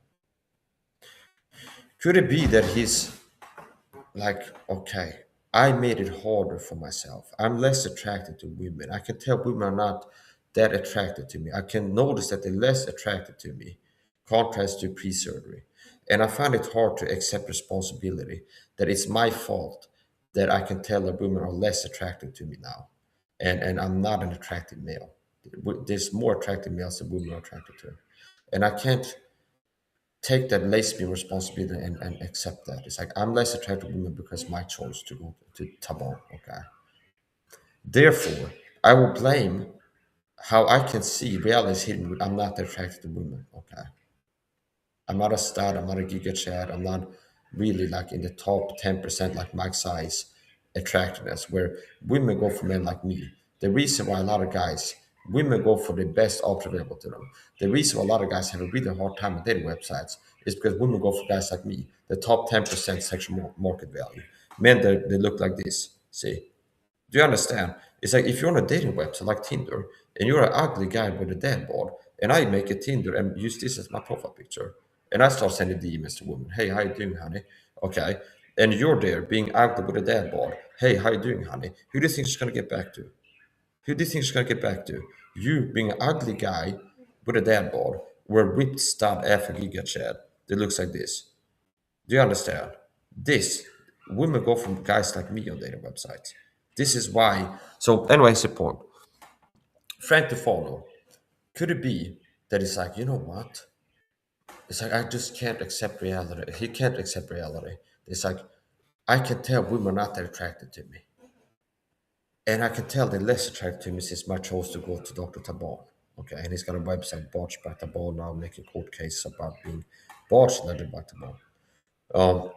Could it be that he's like, okay, I made it harder for myself. I'm less attracted to women. I can tell women are not that attracted to me. I can notice that they're less attracted to me, contrast to pre-surgery. And I find it hard to accept responsibility that it's my fault that I can tell that women are less attracted to me now. And I'm not an attractive male. There's more attractive males than women are attracted to. And I can't take that lesbian responsibility and accept that. It's like I'm less attracted to women because my choice to go to Tabon. Okay. Therefore, I will blame how I can see reality is hidden with I'm not attracted to women. Okay. I'm not a stud, I'm not a giga chad, I'm not really like in the top 10% like Mike size attractiveness, where women go for men like me. The reason why a lot of guys, women go for the best option available to them. The reason why a lot of guys have a really hard time with dating websites is because women go for guys like me, the top 10% sexual market value. Men, they look like this. See, do you understand? It's like if you're on a dating website like Tinder and you're an ugly guy with a dad bod, and I make a Tinder and use this as my profile picture, and I start sending DMs to women, hey, how you doing, honey? Okay. And you're there being ugly with a dad bod. Hey, how you doing, honey? Who do you think she's gonna get back to? Who do you think she's gonna get back to? You being an ugly guy with a dad bod or a whipped stud after giga chad that looks like this. Do you understand? This women go from guys like me on dating websites. This is why. So, anyways, the point. Frank Tufano, could it be that it's like, you know what? It's like I just can't accept reality. He can't accept reality. It's like I can tell women are not that attracted to me, and I can tell they're less attracted to me since my choice to go to Dr. Tabon. Okay, and he's got a website, Botched by Tabon, now making court cases about being botched by Tabon. Um,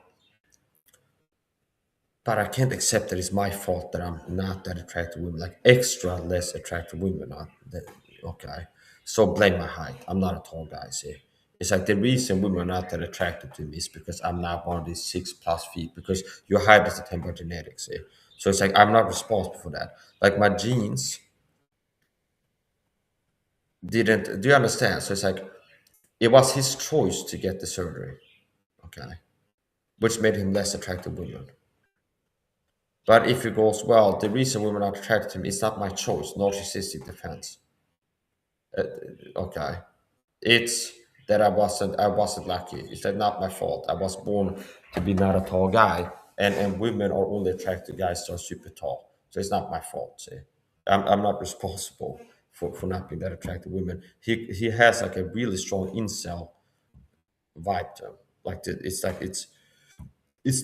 but I can't accept that it's my fault that I'm not that attracted to women, like extra less attractive women. Not that, okay, so blame my height. I'm not a tall guy. See, it's like the reason women are not that attracted to me is because I'm not one of these 6+ feet. Because your height is a temper genetics. See, so it's like I'm not responsible for that. Like my genes didn't. Do you understand? So it's like it was his choice to get the surgery. Okay, which made him less attractive to women. But if it goes well, the reason women are attracted to me is not my choice, narcissistic defense. Uh, okay, it's that I wasn't lucky. It's that not my fault. I was born to be not a tall guy, and women are only attracted to guys that are super tall. So it's not my fault. See, I'm not responsible for not being that attracted to women. He has like a really strong incel vibe to him. Like it's like it's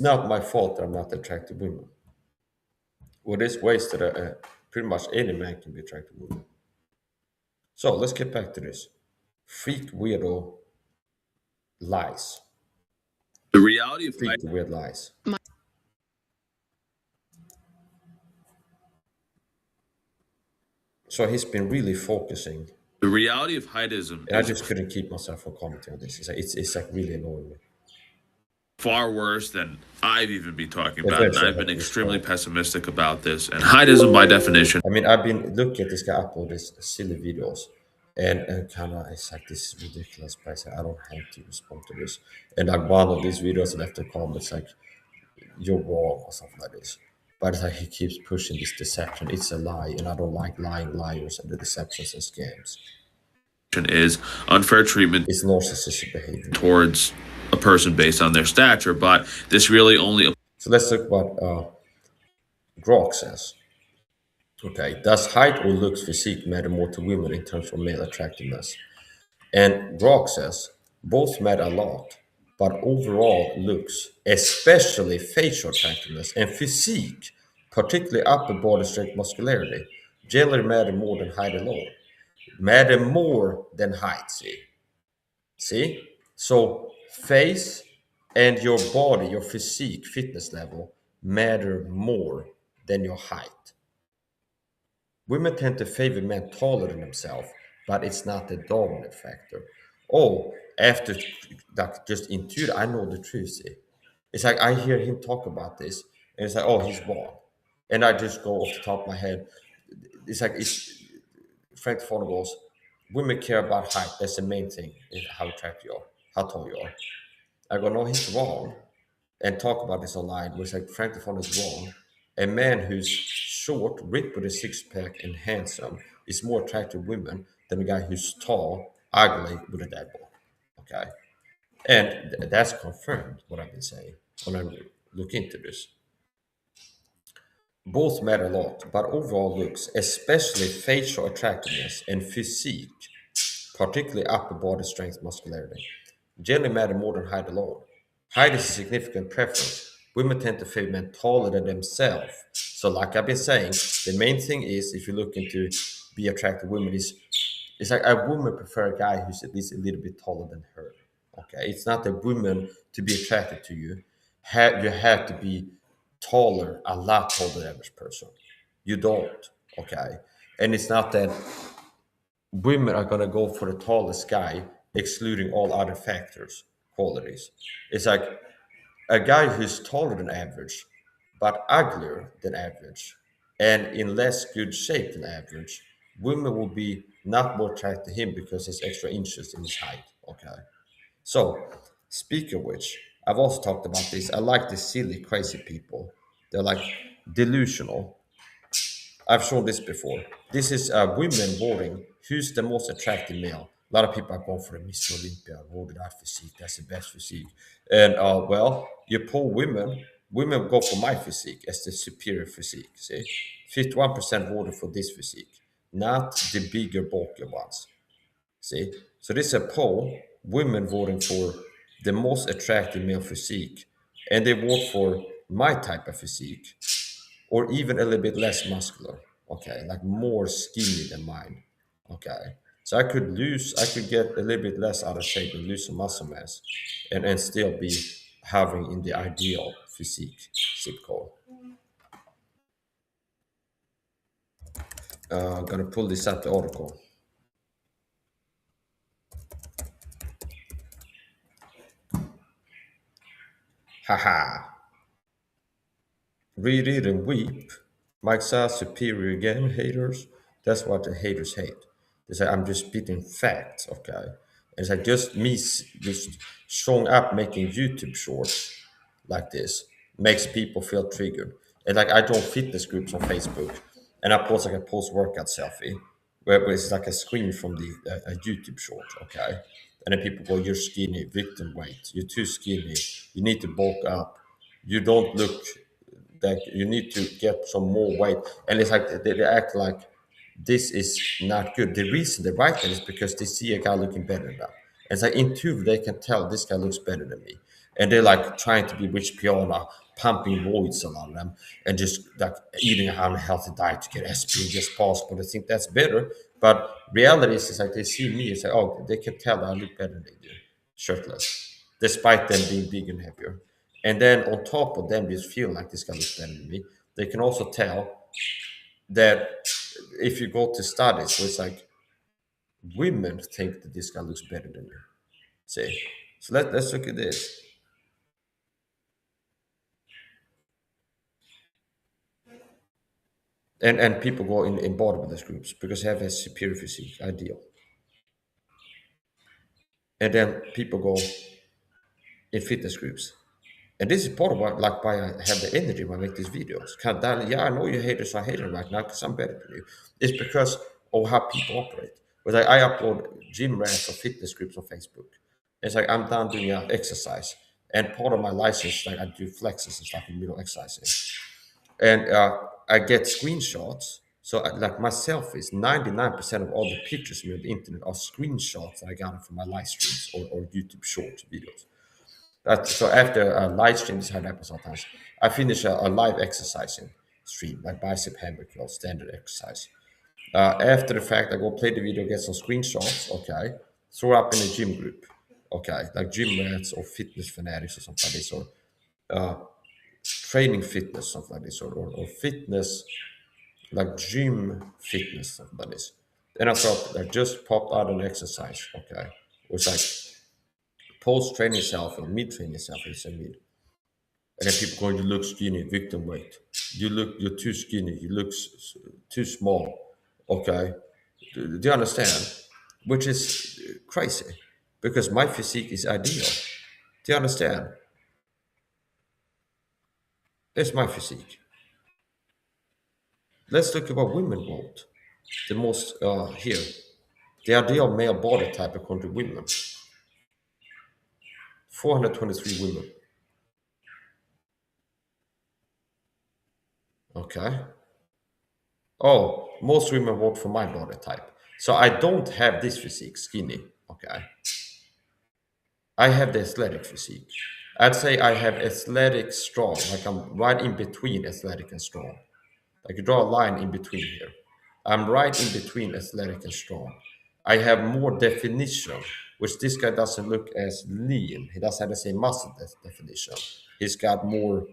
not my fault that I'm not attracted to women. Well, there's ways that pretty much any man can be attracted to women. So let's get back to this. Freak weirdo lies. The reality of Freak weird lies. So he's been really focusing, the reality of heightism and I is just couldn't keep myself from commenting on this. It's like really annoying me. far worse than I've even been talking about, and Eventually, I've I been have to extremely respond. pessimistic about this. And heightism, by definition, I mean, I've been looking at this guy upload these silly videos, and kind of it's like this is ridiculous. But I say I don't have to respond to this. And like one of these videos, I left a comment like you're wrong or something like this. But it's like he keeps pushing this deception. It's a lie, and I don't like lying liars and the deceptions and scams. is unfair treatment It's narcissistic behavior. towards a person based on their stature, but this really only So let's talk about Grok says. Okay, does height or looks physique matter more to women in terms of male attractiveness? And Grok says both matter a lot, but overall looks, especially facial attractiveness and physique, particularly upper body strength muscularity, generally matter more than height alone. Matter more than height, see? See? So face and your body, your physique, fitness level matter more than your height. Women tend to favor men taller than themselves, but it's not the dominant factor. Oh, after that, just intuitive, I know the truth. See? It's like I hear him talk about this, and it's like, oh, he's wrong. And I just go off the top of my head. It's like, it's Frank Fano goes, Women care about height. That's the main thing, is how attractive you are, how tall you are. I go, no, he's wrong. And talk about this online, which like Frank Tufano is wrong. A man who's short, ripped with a six pack, and handsome is more attractive to women than a guy who's tall, ugly, with a dad bod. Okay. And that's confirmed what I've been saying when I look into this. Both matter a lot, but overall looks, especially facial attractiveness and physique, particularly upper body strength muscularity, generally matter more than height alone. Height is a significant preference. Women tend to favor men taller than themselves. So, like I've been saying, the main thing is if you're looking to be attractive women is it's like a woman prefer a guy who's at least a little bit taller than her. Okay, it's not a woman to be attracted to you. You have to be taller, a lot taller than the average person. You don't. Okay, and it's not that women are gonna go for the tallest guy, excluding all other factors, qualities. It's like a guy who's taller than average, but uglier than average, and in less good shape than average, women will be not more attracted to him because he's extra inches in his height. Okay. So, speaking of which, I've also talked about this. I like the silly, crazy people. They're like delusional. I've shown this before. This is women voting who's the most attractive male. A lot of people are going for the Mr. Olympia, voted that physique, that's the best physique. And well, you poll women, women go for my physique as the superior physique. See, 51% voted for this physique, not the bigger, bulkier ones. See, so this is a poll, women voting for the most attractive male physique, and they vote for my type of physique or even a little bit less muscular. Okay, like more skinny than mine. Okay, so I could get a little bit less out of shape and lose some muscle mass, and still be having in the ideal physique zip code. I'm gonna pull this up the article. Haha. Read it and weep. Mike says superior again, haters. That's what the haters hate. They say I'm just spitting facts, okay? It's like just me just showing up making YouTube shorts like this makes people feel triggered. And like I join fitness groups on Facebook, and I post like a post workout selfie where it's like a screen from the a YouTube short, okay? And then people go, "You're skinny, victim weight. You're too skinny. You need to bulk up. You don't look like you need to get some more weight." And it's like they act like this is not good. The reason they write that is because they see a guy looking better than them. It's like intuitively they can tell this guy looks better than me. And they're like trying to be Rich Piana, pumping roids a lot of them, and just like eating an unhealthy diet to get as big as possible. They think that's better. But reality is like they see me, it's like, oh, they can tell that I look better than they do, shirtless, despite them being big and heavier. And then on top of them just feel like this guy looks better than me, they can also tell that if you go to studies, where it's like women think that this guy looks better than you. See, so let's look at this. And people go in bodybuilders groups because they have a superior physique, ideal. And then people go in fitness groups. And this is part of what, like, why I have the energy when I make these videos. Kind of, Daniel, yeah, I know you hate it, so I hate it right now because I'm better than you. It's because of how people operate. But like, I upload gym rants or fitness groups on Facebook. It's like I'm done doing exercise. And part of my license, like I do flexes and stuff in the middle of exercising. And I get screenshots. So like my selfies, 99% of all the pictures on the internet are screenshots that I got from my live streams or YouTube short videos. So after a live stream, this happens sometimes. I finish a live exercising stream, like bicep hammer curl, standard exercise. After the fact, I go play the video, get some screenshots, okay, throw up in a gym group, okay, like gym rats or fitness fanatics or something like this, or training fitness, something like this, or fitness, like gym fitness, something like this. Then I thought I just popped out an exercise, okay, it was like post training self or mid training self, it's a mid. And then people going, you look skinny, victim weight. You're too skinny. You look too small. Okay. Do you understand? which is crazy because my physique is ideal. Do you understand? It's my physique. Let's look at what women want. The most here, the ideal male body type according to women. 423 women. Okay. Oh, most women vote for my body type. So I don't have this physique, skinny. Okay. I have the athletic physique. I'd say I have athletic strong, like I'm right in between athletic and strong. Like you draw a line in between here. I'm right in between athletic and strong. I have more definition, which this guy doesn't look as lean. He doesn't have the same muscle definition. He's got more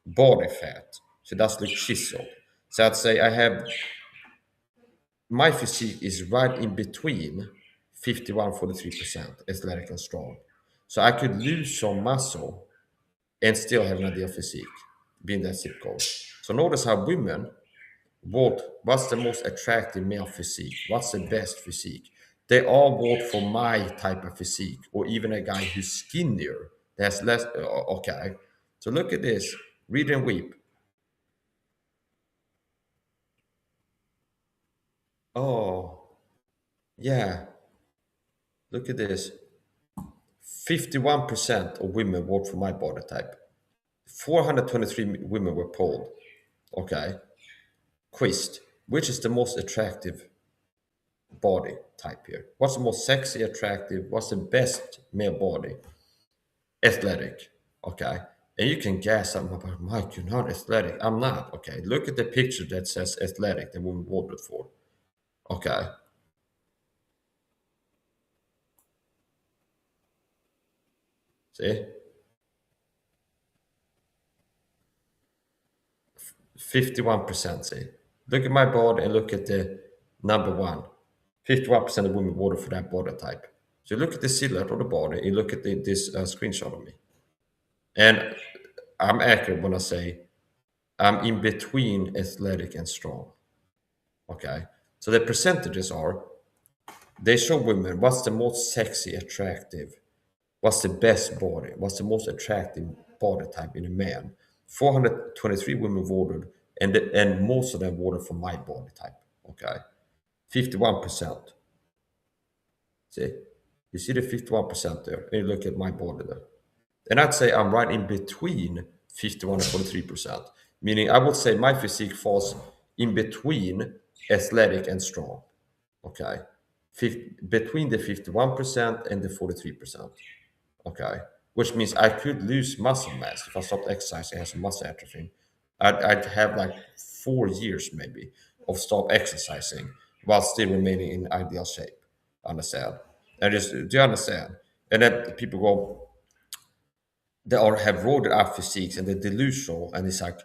body fat. So it does look chiseled. So I'd say I have my physique is right in between 51 43% athletic and strong. So I could lose some muscle and still have an ideal physique, being that zip code. So notice how women vote what's the most attractive male physique, what's the best physique. They all vote for my type of physique, or even a guy who's skinnier, that's less. Okay, so look at this. Read and weep. Oh, yeah. Look at this. 51% of women vote for my body type. 423 women were polled. Okay. Quizzed. Which is the most attractive body type here? What's the most sexy, attractive? What's the best male body? Athletic. Okay. And you can guess, I'm about, Mike, you're not athletic. I'm not. Okay. Look at the picture that says athletic, the woman voted for. Okay. See? 51% say. Look at my body and look at the number one. 51% of women voted for that body type. So you look at the silhouette of the body, you look at this screenshot of me. And I'm accurate when I say I'm in between athletic and strong. Okay. So the percentages are they show women what's the most sexy, attractive, what's the best body, what's the most attractive body type in a man. 423 women voted, and most of them voted for my body type. Okay. 51%. See? You see the 51% there, and you look at my body there. And I'd say I'm right in between 51 and 43%, meaning I would say my physique falls in between athletic and strong. Okay. Between the 51% and the 43%. Okay. Which means I could lose muscle mass if I stopped exercising and have some muscle atrophy. I'd have like 4 years maybe of stop exercising while still remaining in ideal shape. Understand? And just do you understand? And then people go, they all have roided up physiques and they're delusional, and it's like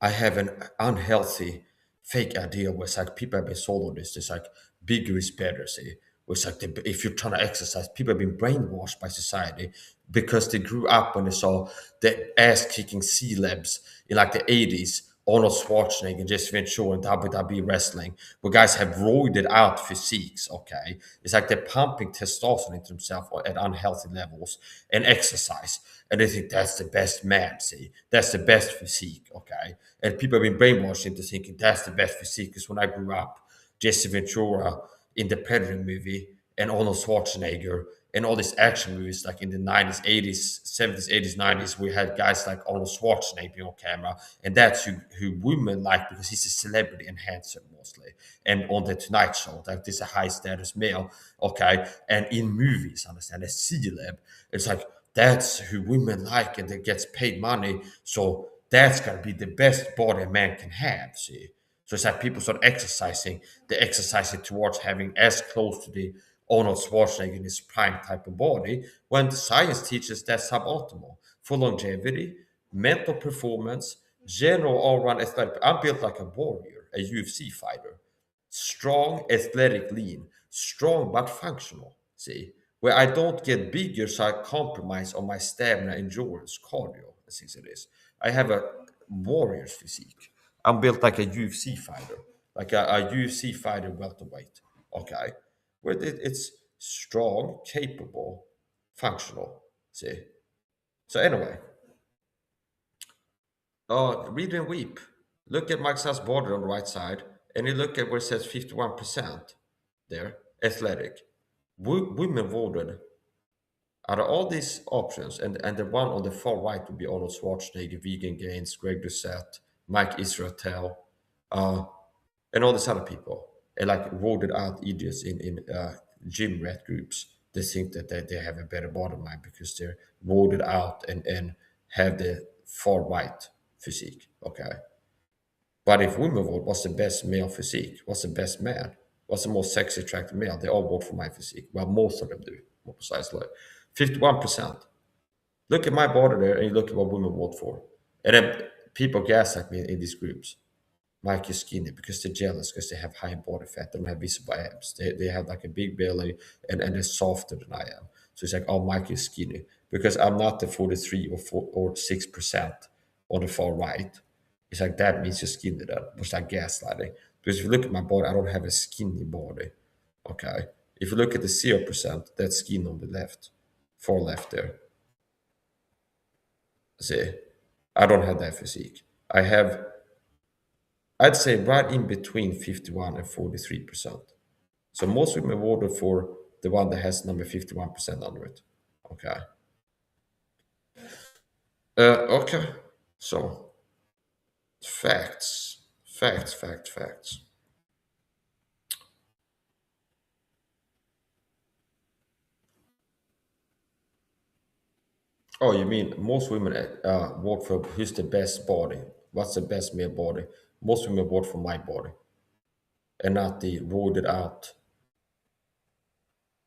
I have an unhealthy fake idea where it's like people have been sold on this. It's like bigger is better, see. Where it's like if you're trying to exercise, people have been brainwashed by society because they grew up when they saw the ass kicking celebs in like the 80s, Arnold Schwarzenegger and Jesse Ventura and WWE wrestling, where guys have roided out physiques, okay? It's like they're pumping testosterone into themselves at unhealthy levels and exercise. And they think that's the best man, see? That's the best physique, okay? And people have been brainwashed into thinking that's the best physique because when I grew up, Jesse Ventura in the Predator movie and Arnold Schwarzenegger and all these action movies like in the 90s, 80s, 70s, 80s, 90s, we had guys like Arnold Schwarzenegger on camera. And that's who women like because he's a celebrity and handsome mostly. And on the Tonight Show, like this is a high status male, okay? And in movies, understand, a celeb, it's like that's who women like and that gets paid money. So that's got to be the best body a man can have, see? So it's like people start exercising, they exercise it towards having as close to the Arnold Schwarzenegger in his prime type of body, when science teaches that's suboptimal for longevity, mental performance, general all-round athletic. I'm built like a warrior, a UFC fighter, strong, athletic, lean, strong but functional. See, where I don't get bigger, so I compromise on my stamina, endurance, cardio. Since it is, I have a warrior's physique. I'm built like a UFC fighter, like a UFC fighter welterweight. Okay, where it's strong, capable, functional. See? So anyway, read and weep. Look at Microsoft's border on the right side, and you look at where it says 51% there, athletic. Women voted out of all these options, and the one on the far right would be Arnold Schwarzenegger, Vegan Gains, Greg Doucette, Mike Israel, uh, and all these other people. And like voted out idiots in gym rat groups. They think that they have a better bottom line because they're voted out and have the far right physique. Okay. But if women vote, what's the best male physique? What's the best man? What's the most sexy attractive male? They all vote for my physique. Well, most of them do, more precisely. 51%. Look at my body there and you look at what women vote for. And then people gaslight me in these groups. Mike is skinny because they're jealous because they have high body fat. They don't have visible abs. They have like a big belly and they're softer than I am. So it's like, oh, Mike is skinny because I'm not the 43 or 4 or 6% on the far right. It's like that means you're skinny then. It's like gaslighting. Because if you look at my body, I don't have a skinny body. Okay. If you look at the 0%, that's skin on the left, far left there. See, I don't have that physique. I have, I'd say, right in between 51 and 43%. So most women voted for the one that has number 51% under it. Okay. Okay. So facts, facts. Oh, you mean most women vote for who's the best body? What's the best male body? Most women vote for my body and not the voted out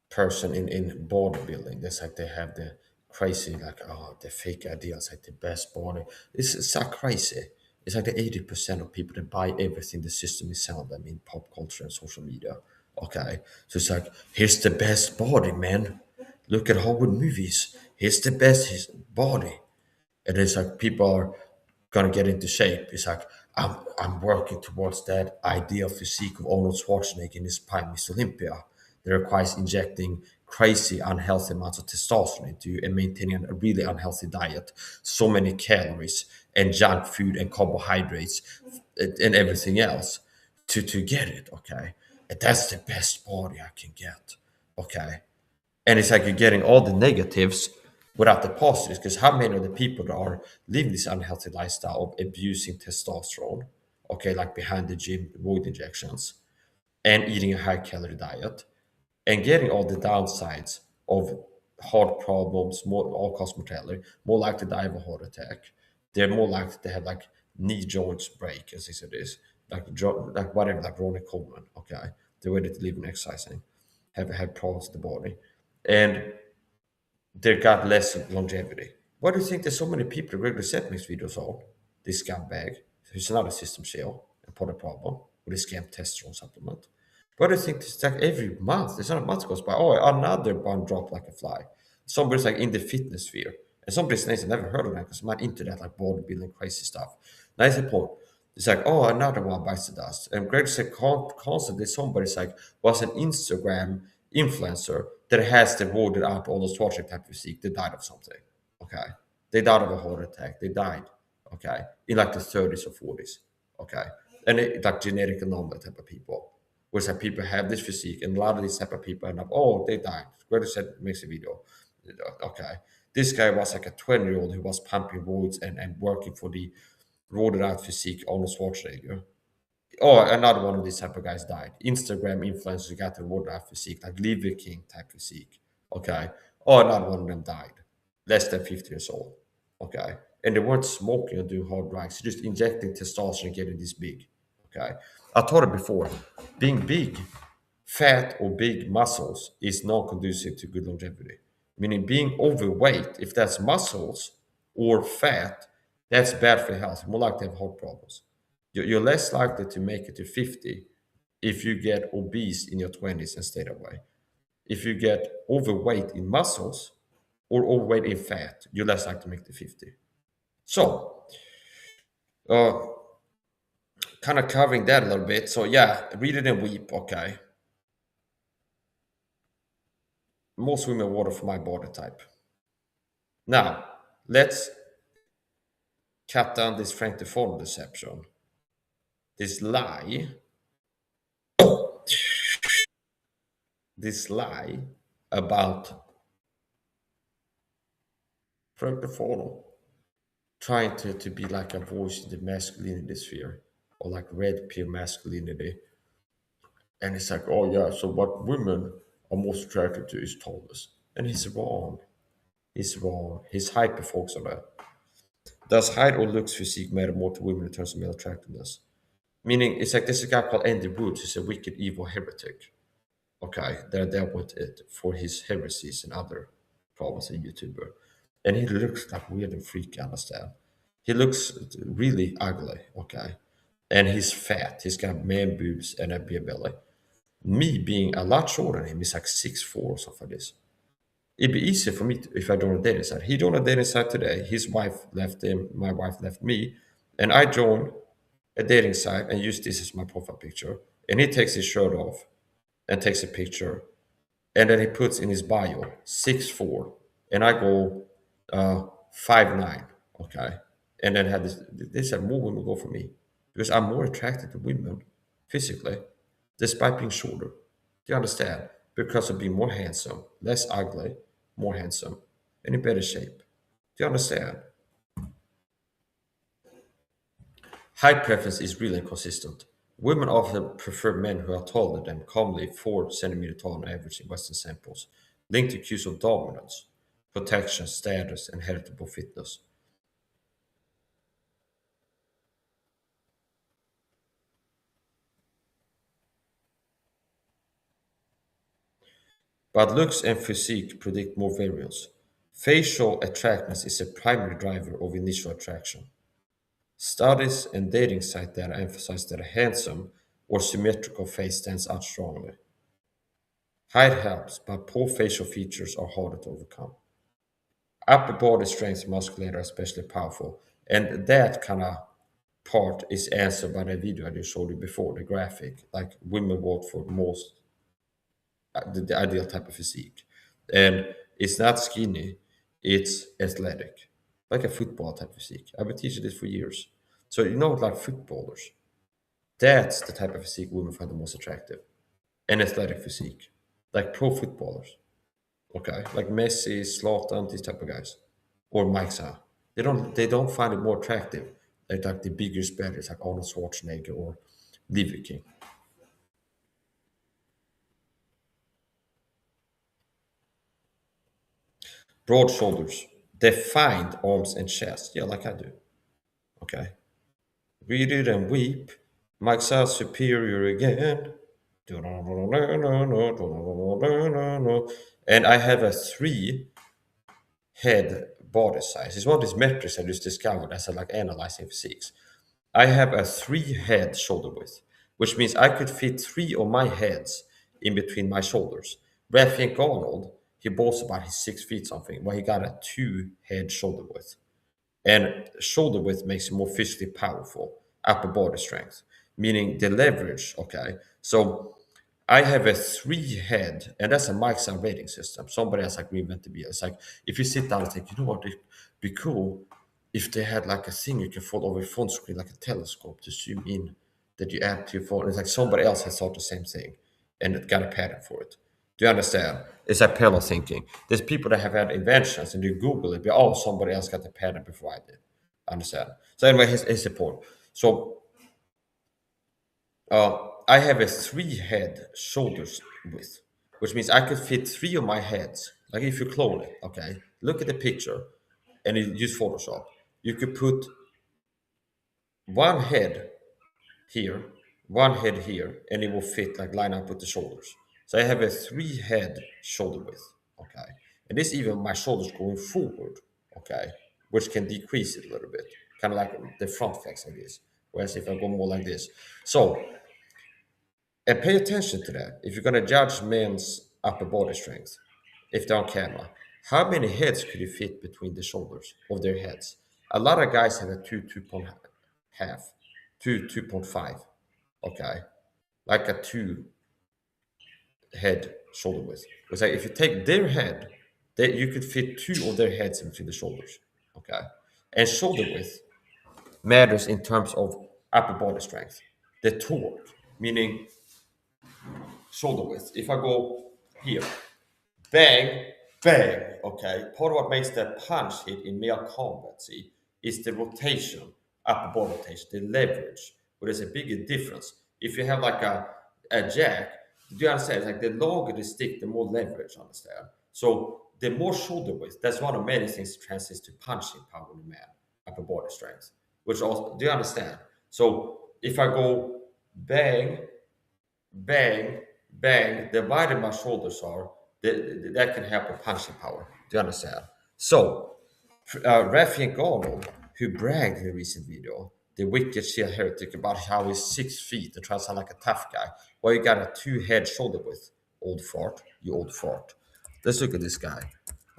person in bodybuilding. That's like they have the crazy, like, oh, the fake ideals, like the best body. It's so crazy. It's like the 80% of people that buy everything the system is selling them in pop culture and social media. Okay. So it's like, here's the best body, man. Look at Hollywood movies. Here's the best body. And it's like people are gonna get into shape. It's like I'm working towards that ideal physique of Arnold Schwarzenegger in his prime Miss Olympia. That requires injecting crazy unhealthy amounts of testosterone into you and maintaining a really unhealthy diet, so many calories and junk food and carbohydrates and everything else to get it. Okay, and that's the best body I can get. Okay, and it's like you're getting all the negatives without the positives. Because how many of the people that are living this unhealthy lifestyle of abusing testosterone, okay, like behind the gym, roid injections, and eating a high calorie diet, and getting all the downsides of heart problems, more all cause mortality, more likely to die of a heart attack. They're more likely to have like knee joints break, as it is, like whatever, like Ronnie Coleman, okay, the way that they live and exercising, have problems with the body, and they got less longevity. Why do you think there's so many people that regularly set makes videos on this scumbag, who's another system shell and part of the problem with this scam testosterone supplement? Why do you think it's like every month? There's not a month goes by. Oh, another one dropped like a fly. Somebody's like in the fitness sphere. And somebody's nice, I never heard of that because I'm not into that, like bodybuilding, crazy stuff. Nice point. It's like, oh, another one bites the dust. And Greg said constantly somebody's like, was an Instagram influencer that has the voted out all those Schwarzenegger type physique, they died of something. Okay. They died of a heart attack. They died. Okay. In like the 30s or 40s. Okay. And like genetic anomaly type of people. Whereas like people have this physique, and a lot of these type of people end up, oh, they died. Greta said makes a video. Okay. This guy was like a 20-year-old who was pumping roids and working for the roided out physique, Arnold Schwarzenegger. Oh, another one of these type of guys died. Instagram influencers got the roided out physique, like Liver King type physique. Okay. Oh, another one of them died. Less than 50 years old. Okay. And they weren't smoking or doing hard drugs, just injecting testosterone and getting this big. Okay. I told it before. Being big, fat, or big muscles is not conducive to good longevity. Meaning being overweight, if that's muscles or fat, that's bad for health. You're more likely to have heart problems. You're less likely to make it to 50 if you get obese in your 20s and stay that way. If you get overweight in muscles or overweight in fat, you're less likely to make the 50. So, uh, kind of covering that a little bit. So, yeah, read it and weep. Okay. Most women water for my body type. Now, let's cut down this Frank Tufano deception, this lie, this lie about Frank Tufano trying to be like a voice in the masculinity sphere or like red pill masculinity. And it's like, oh yeah, so what women are most attracted to is tallness. And he's wrong. He's wrong. He's hyper focused on that. Does height or looks physique matter more to women in terms of male attractiveness? Meaning, it's like there's a guy called Andy Woods who's a wicked evil heretic. Okay, they're there with it for his heresies and other problems, a YouTuber. And he looks like weird and freaky, understand? He looks really ugly, okay? And he's fat. He's got man boobs and a beer belly. Me being a lot shorter than him, he's like 6'4" or something like this. It'd be easier for me if I joined a dating site. He joined a dating site today. His wife left him. My wife left me. And I joined a dating site and used this as my profile picture. And he takes his shirt off and takes a picture. And then he puts in his bio 6'4", and I go 5'9". Okay. And then had this, they said more women go for me because I'm more attracted to women physically, despite being shorter. Do you understand? Because of being more handsome, less ugly, more handsome, and in better shape. Do you understand? Height preference is really inconsistent. Women often prefer men who are taller than them, commonly 4 centimeters tall on average in Western samples, linked to cues of dominance, protection, status, and heritable fitness. But looks and physique predict more variance. Facial attractiveness is a primary driver of initial attraction. Studies and dating site data emphasize that a handsome or symmetrical face stands out strongly. Height helps, but poor facial features are harder to overcome. Upper body strength and musculature are especially powerful. And that kind of part is answered by the video I just showed you before, the graphic. Like women vote for most the ideal type of physique. And it's not skinny, it's athletic. Like a football type of physique. I've been teaching this for years. So you know like footballers. That's the type of physique women find the most attractive. An athletic physique. Like pro footballers. Okay. Like Messi, Zlatan, these type of guys. Or Mike Sa. They don't find it more attractive. Like the bigger better, like Arnold Schwarzenegger or Liver King. Broad shoulders, defined arms and chest. Yeah, like I do. Okay. Read it and weep. Mike's out superior again. And I have a 3 head body size. It's one of these metrics I just discovered as I like analyzing physiques. I have a 3 head shoulder width, which means I could fit 3 of my heads in between my shoulders. Where I think Arnold, he boasts about his 6 feet something, but he got a 2 head shoulder width. And shoulder width makes you more physically powerful, upper body strength, meaning the leverage. Okay. So I have a 3 head, and that's a Mike's rating system. Somebody else like reinvented me. It's like if you sit down and think, you know what, it'd be cool if they had like a thing you can fold over your phone screen, like a telescope to zoom in that you add to your phone. It's like somebody else has thought the same thing and it got a pattern for it. Do you understand? It's like parallel thinking. There's people that have had inventions and you Google it, but oh, somebody else got the pattern before I did. Understand? So anyway, here's the point. So I have a 3 head shoulders width, which means I could fit 3 of my heads. Like if you clone it, okay, look at the picture and you use Photoshop. You could put one head here, one head here, and it will fit like line up with the shoulders. So I have a 3 head shoulder width, okay, and this even my shoulders going forward, okay, which can decrease it a little bit, kind of like the front flex like this. Whereas if I go more like this, so and pay attention to that. If you're gonna judge men's upper body strength, if they're on camera, how many heads could you fit between the shoulders of their heads? A lot of guys have a 2.5, 2.5. Okay, like a 2 head shoulder width. It's like if you take their head, you could fit two of their heads into the shoulders. Okay, and shoulder width matters in terms of upper body strength. The torque, meaning shoulder width. If I go here, bang, bang, okay. Part of what makes the punch hit in male combat, see, is the rotation, upper body rotation, the leverage. But there's a bigger difference. If you have like a jack, do you understand? It's like the longer the stick, the more leverage, understand? So the more shoulder width, that's one of many things that translates to punching power in a man, upper body strength. Which also, do you understand? So if I go bang, bang, bang, the wider my shoulders are, that can help with punching power. Do you understand? So, Rafi and Garnold, who bragged in a recent video, the wicked shield heretic, about how he's 6 feet and tries to sound like a tough guy. Well, you got a two-head shoulder width, old fart, you old fart. Let's look at this guy.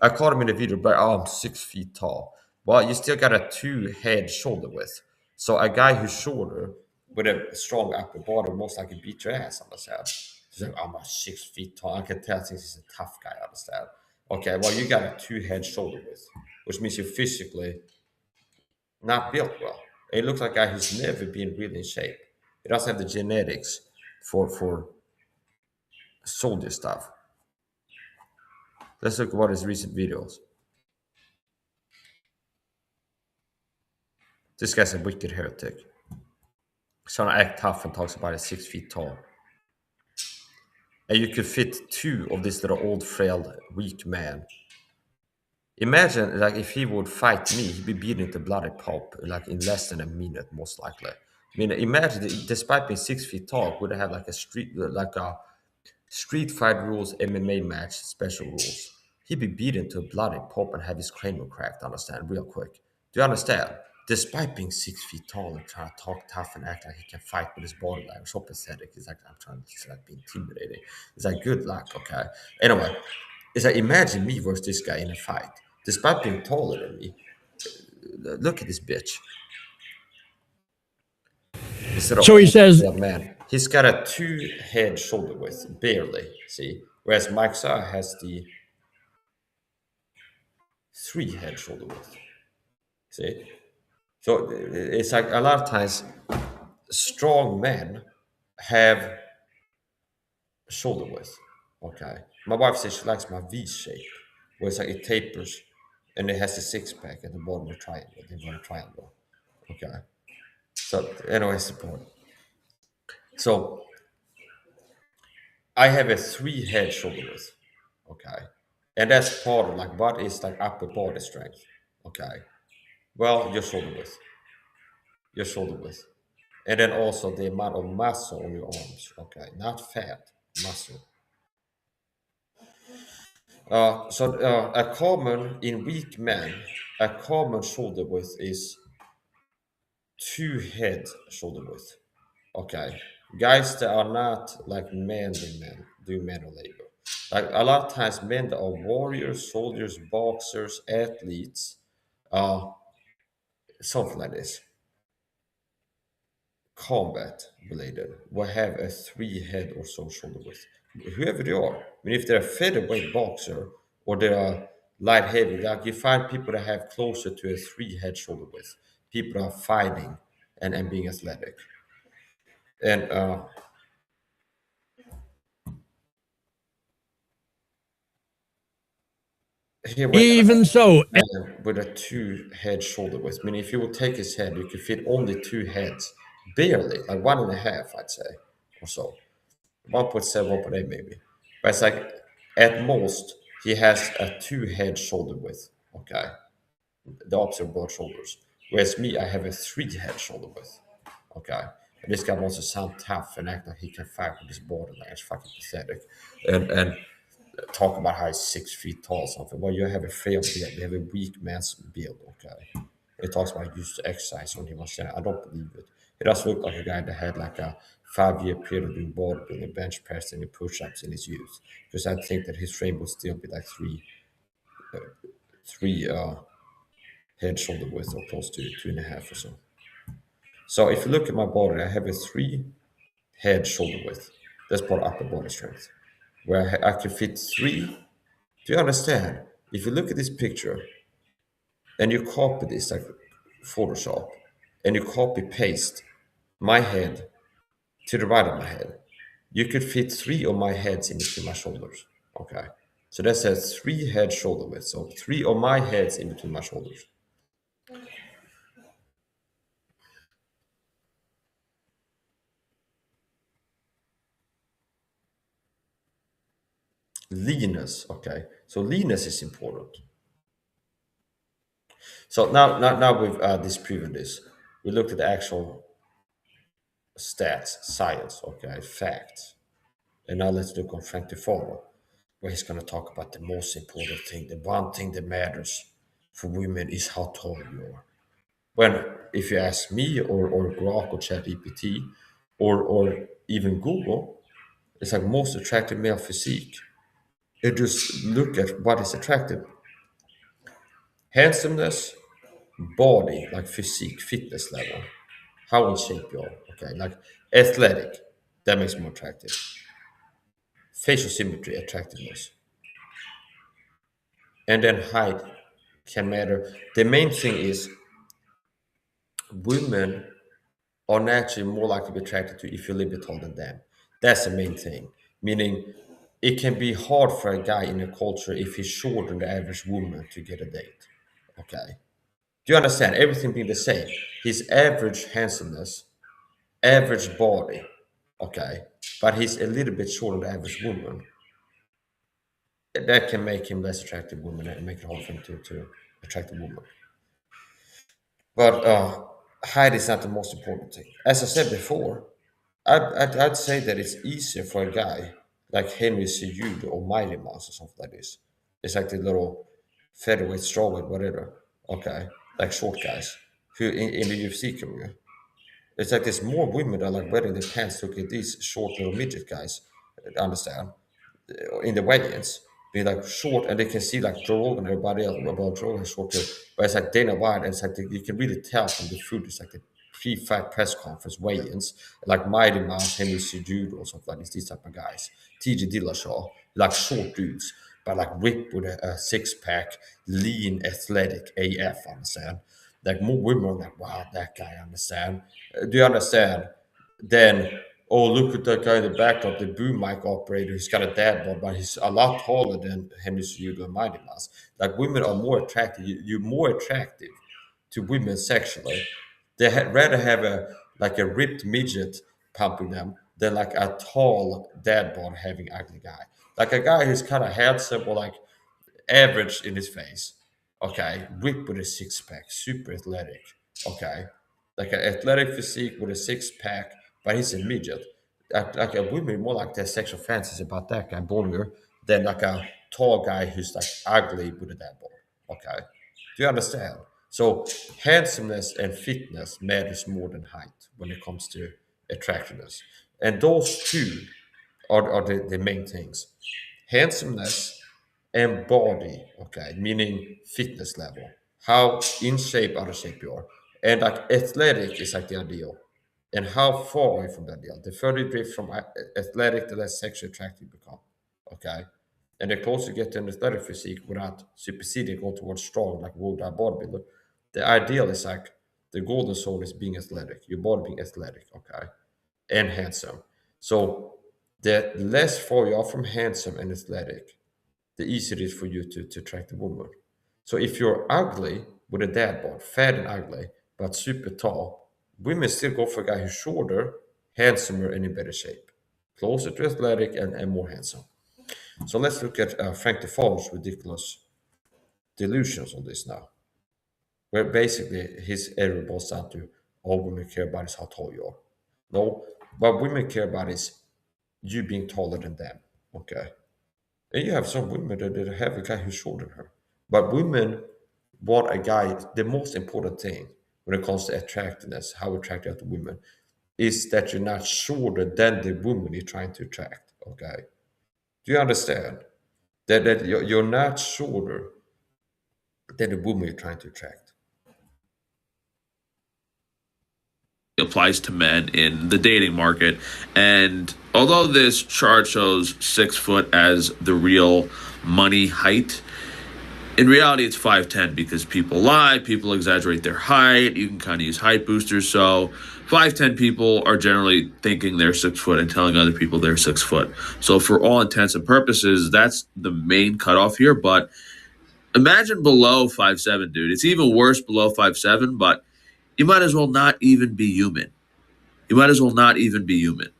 I caught him in the video, but I'm 6 feet tall. Well, you still got a two-head shoulder width. So a guy who's shorter with a strong upper body will most likely beat your ass, understand? He's like, I'm 6 feet tall. I can tell since he's a tough guy, understand? Okay, well, you got a two-head shoulder width, which means you're physically not built well. He looks like a guy who's never been really in shape. He doesn't have the genetics for soldier stuff. Let's look at what his recent videos. This guy's a wicked heretic. He's trying to act tough and talks about he's 6 feet tall. And you could fit two of this little old, frail, weak man. Imagine, like, if he would fight me, he'd be beaten to bloody pulp, like, in less than a minute, most likely. I mean, imagine, despite being 6 feet tall, would have like a street fight rules, MMA match, special rules. He'd be beaten to a bloody pulp and have his cranial cracked, understand, real quick. Do you understand? Despite being 6 feet tall and trying to talk tough and act like he can fight with his body language, so pathetic. It's like, I'm trying to like be intimidating. It's like, good luck, okay? Anyway, it's like, imagine me versus this guy in a fight. Despite being taller than me, look at this bitch. So he says, man, he's got a two-head shoulder width, barely, see? Whereas Mike Saw has the three-head shoulder width, see? So it's like a lot of times strong men have shoulder width, okay? My wife says she likes my V shape, where it's like it tapers and it has a six-pack at the bottom of the triangle, the inverted triangle, okay? So anyways, the point. So I have a three-head shoulder width, okay? And that's part of like what is like upper body strength, okay? Well, your shoulder width. And then also the amount of muscle on your arms, okay? Not fat, muscle. A common, in weak men, a common shoulder width is two-head shoulder width, okay? Guys that are not like manly men do manual labor. Like a lot of times men that are warriors, soldiers, boxers, athletes, something like this, combat related, will have a three-head or so shoulder width. Whoever they are. I mean, if they're a featherweight boxer or they're a light heavy, like you find people that have closer to a three-head shoulder width. People are fighting and being athletic. And here we even so, man with a two-head shoulder width. I mean, if you would take his head, you could fit only two heads, barely, like 1.5, I'd say, or so. 1.7, 1.8 maybe. But it's like at most he has a two-head shoulder width. Okay, the opposite of broad shoulders. Whereas me, I have a three-head shoulder width. Okay, and this guy wants to sound tough and act like he can fight with his borderline. It's fucking pathetic. And talk about how he's 6 feet tall or something. Well, you have a frail build. You have a weak man's build. Okay, he talks about he used to exercise when he was young. I don't believe it. He does look like a guy that had like a 5-year period of doing bodybuilding, bench press, and push-ups in his youth. Because I think that his frame would still be like three head shoulder width or close to 2.5 or so. So if you look at my body, I have a three head shoulder width. That's part of upper body strength. where I can fit three. Do you understand? If you look at this picture and you copy this like Photoshop and you copy paste my head to the right of my head, you could fit three of my heads in between my shoulders. Okay. So that says three head shoulder width. So three of my heads in between my shoulders. Leanness. Okay. So leanness is important. So now we've disproven this. We looked at the actual stats, science, okay, facts. And now let's look on Frank Tufano, where he's going to talk about the most important thing, the one thing that matters for women is how tall you are. When, if you ask me or Grok or ChatGPT or even Google, it's like most attractive male physique. You just look at what is attractive. Handsomeness, body, like physique, fitness level, how in shape you are, okay, like athletic, that makes more attractive. Facial symmetry, attractiveness, and then height can matter. The main thing is women are naturally more likely to be attracted to if you're a little bit taller than them. That's the main thing. Meaning, it can be hard for a guy in a culture if he's shorter than the average woman to get a date. Okay. Do you understand? Everything being the same. His average handsomeness, average body, okay, but he's a little bit shorter than the average woman. That can make him less attractive woman and make it hard for him to attract a woman. But height is not the most important thing. As I said before, I'd say that it's easier for a guy like Henry Cejudo or Mighty Mouse or something like this. It's like the little featherweight, strawweight, whatever. Okay, like short guys who in the UFC career. It's like there's more women that are like wearing their pants to look at these short little midget guys. Understand? In the weigh-ins, be like short, and they can see like Joe Rogan and everybody else about Joe Rogan short too. But it's like Dana White, and it's like you can really tell from the food. It's like the pre-fight press conference weigh-ins, like Mighty Mouse, Henry Cejudo, or something like this. These type of guys. TJ Dillashaw, like short dudes, but like ripped with a six-pack, lean, athletic AF. Understand? Like more women are like, wow, that guy. Understand? Do you understand? Then, oh, look at that guy in the backdrop, the boom mic operator. He's got a dad bod, but he's a lot taller than Henry Cejudo and Mighty Mouse. Like women are more attractive. You're more attractive to women sexually. They rather have a ripped midget pumping them than like a tall dad bod having ugly guy. Like a guy who's kind of handsome or like average in his face. Okay, whipped with a six pack, super athletic. Okay, like an athletic physique with a six pack, but he's a midget. Like a women more like their sexual fantasies about that guy Bonnier than like a tall guy who's like ugly with a dad bod. Okay, do you understand? So handsomeness and fitness matters more than height when it comes to attractiveness, and those two are the main things. Handsomeness and body, okay, meaning fitness level, how in shape, out of shape you are. And like athletic is like the ideal. And how far away from the ideal. The further you drift from athletic, the less sexually attractive you become. Okay. And the closer you get to an athletic physique without superseding, go towards strong, like world bodybuilder, the ideal is like the golden soul is being athletic, your body being athletic, okay, and handsome. So the less far you are from handsome and athletic, the easier it is for you to attract a woman. So if you're ugly with a dad bod, fat and ugly, but super tall, women still go for a guy who's shorter, handsomer, and in better shape. Closer to athletic and more handsome. So let's look at Frank Tufano's ridiculous delusions on this now, where basically his error boils down to all women care about is how tall you are. No, what women care about is you being taller than them. Okay. And you have some women that have a guy who's shorter than her. But women want a guy, the most important thing when it comes to attractiveness, how attractive to women, is that you're not shorter than the woman you're trying to attract. Okay. Do you understand? That you're not shorter than the woman you're trying to attract. applies to men in the dating market. And although this chart shows 6 foot as the real money height, in reality, it's 5'10" because people lie, people exaggerate their height. You can kind of use height boosters. So 5'10" people are generally thinking they're 6 foot and telling other people they're 6 foot. So for all intents and purposes, that's the main cutoff here. But imagine below 5'7", dude. It's even worse below 5'7", but you might as well not even be human. You might as well not even be human.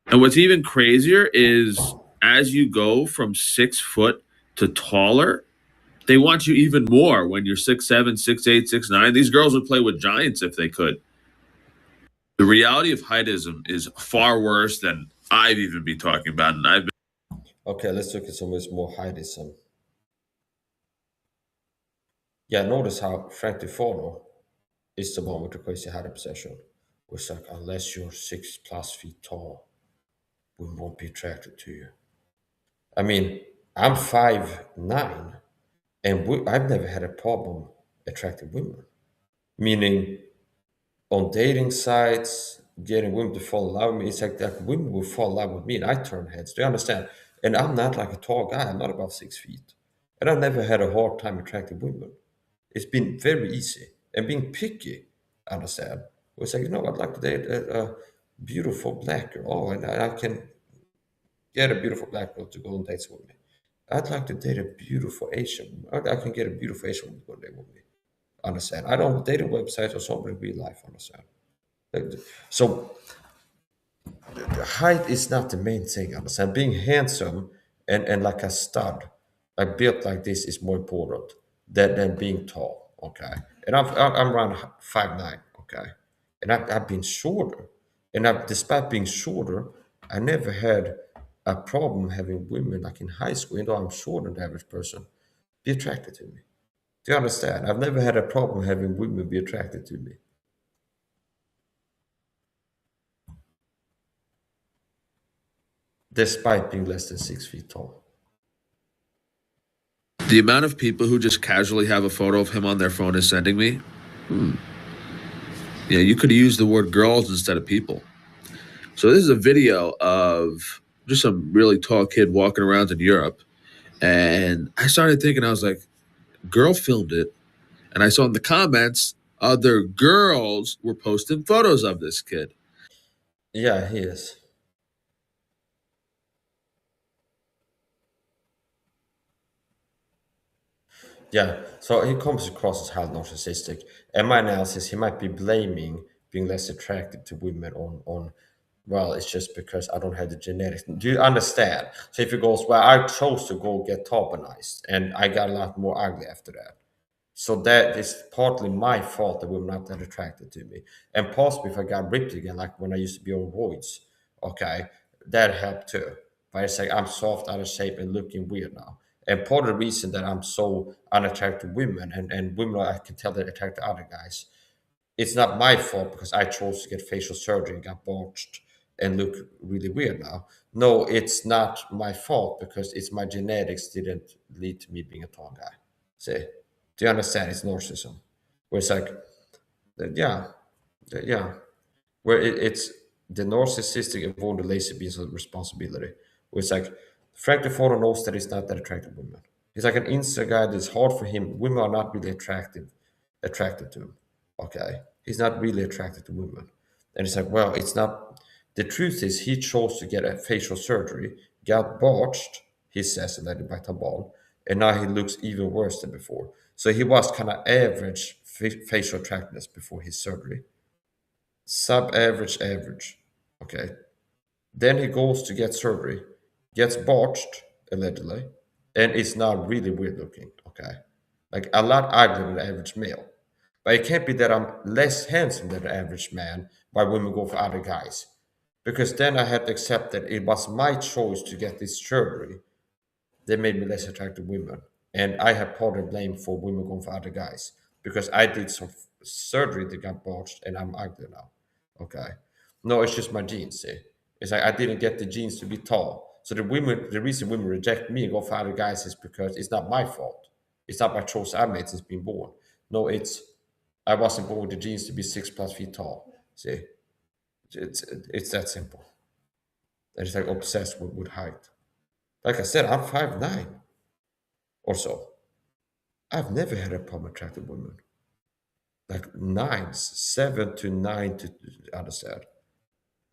And what's even crazier is as you go from 6 foot to taller, they want you even more when you're 6'7", 6'8", 6'9". These girls would play with giants if they could. The reality of heightism is far worse than I've even been talking about, and I've been. Okay, let's look at some of more heightism. Yeah, notice how Frank Tufano is the one with the crazy height obsession. It's like, unless you're 6+ feet tall, we won't be attracted to you. I mean, I'm 5'9", and I've never had a problem attracting women. Meaning, on dating sites, getting women to fall in love with me, it's like that women will fall in love with me and I turn heads. Do you understand? And I'm not like a tall guy, I'm not above 6 feet. And I've never had a hard time attracting women. It's been very easy. And being picky, understand? Was like, I'd like to date a beautiful black girl. Oh, and I can get a beautiful black girl to go on dates with me. I'd like to date a beautiful Asian. I can get a beautiful Asian woman to go on date with me. Understand? I don't date on websites or something in real life. Understand? So height is not the main thing. Understand? Being handsome and like a stud, like built like this, is more important than being tall. Okay, and I'm around 5'9". Okay, and I've been shorter, and despite being shorter, I never had a problem having women like in high school, even though I'm shorter than the average person, be attracted to me. Do you understand? I've never had a problem having women be attracted to me, despite being less than 6 feet tall. The amount of people who just casually have a photo of him on their phone is sending me. Yeah, you could use the word girls instead of people. So this is a video of just some really tall kid walking around in Europe. And I started thinking, I was like, girl filmed it. And I saw in the comments, other girls were posting photos of this kid. Yeah, he is. Yeah, so he comes across as highly narcissistic. And my analysis, he might be blaming being less attracted to women on well, it's just because I don't have the genetics. Do you understand? So if he goes, well, I chose to go get toponized, and I got a lot more ugly after that. So that is partly my fault that women are not that attracted to me. And possibly if I got ripped again, like when I used to be on roids, okay, that helped too. But it's like I'm soft, out of shape, and looking weird now. And part of the reason that I'm so unattracted to women and women I can tell they're attracted to other guys, it's not my fault because I chose to get facial surgery and got bulged and look really weird now. No, it's not my fault because it's my genetics didn't lead to me being a tall guy. See? Do you understand? It's narcissism. Where it's like, yeah, yeah. Where it's the narcissistic avoid the lazy piece of responsibility. Where it's like, Frank DeFordo knows that he's not that attractive woman. He's like an Insta guy that's hard for him. Women are not really attracted to him. Okay. He's not really attracted to women. And it's like, well, it's not. The truth is, he chose to get a facial surgery, got botched, he says, allegedly by Tabal, and now he looks even worse than before. So he was kind of average facial attractiveness before his surgery, sub-average, average. Okay. Then he goes to get surgery, gets botched, allegedly, and is now really weird looking. Okay. Like a lot uglier than the average male. But it can't be that I'm less handsome than the average man why women go for other guys. Because then I had to accept that it was my choice to get this surgery that made me less attracted to women. And I have part of the blame for women going for other guys. Because I did some surgery that got botched and I'm ugly now. Okay. No, it's just my genes, see. It's like I didn't get the genes to be tall. So the reason women reject me and go for other guys is because it's not my fault. It's not my choice I made since being born. No, it's I wasn't born with the genes to be 6+ feet tall. See? It's that simple. They're just like obsessed with height. Like I said, I'm 5'9" or so. I've never had a problem attracting women. Like nines, 7 to 9 to understand.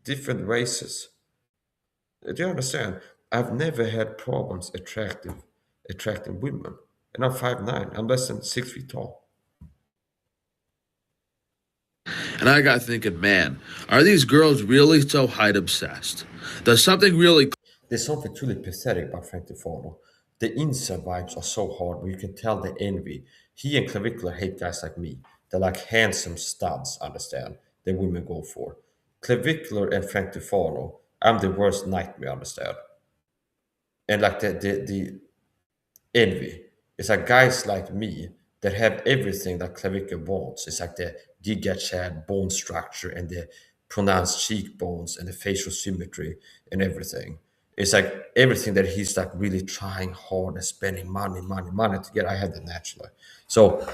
Different races. Do you understand? I've never had problems attracting women. And I'm 5'9". I'm less than 6 feet tall. And I got thinking, man, are these girls really so height obsessed? Does something really There's something truly pathetic about Frank Tufano. The incel vibes are so hard where you can tell the envy. He and Clavicular hate guys like me. They're like handsome studs, understand, that women go for. Clavicular and Frank Tufano, I'm the worst nightmare, understand. And like the envy. It's like guys like me that have everything that Clavicular wants. It's like the giga chad bone structure and the pronounced cheekbones and the facial symmetry and everything. It's like everything that he's like really trying hard and spending money to get. I have that naturally. So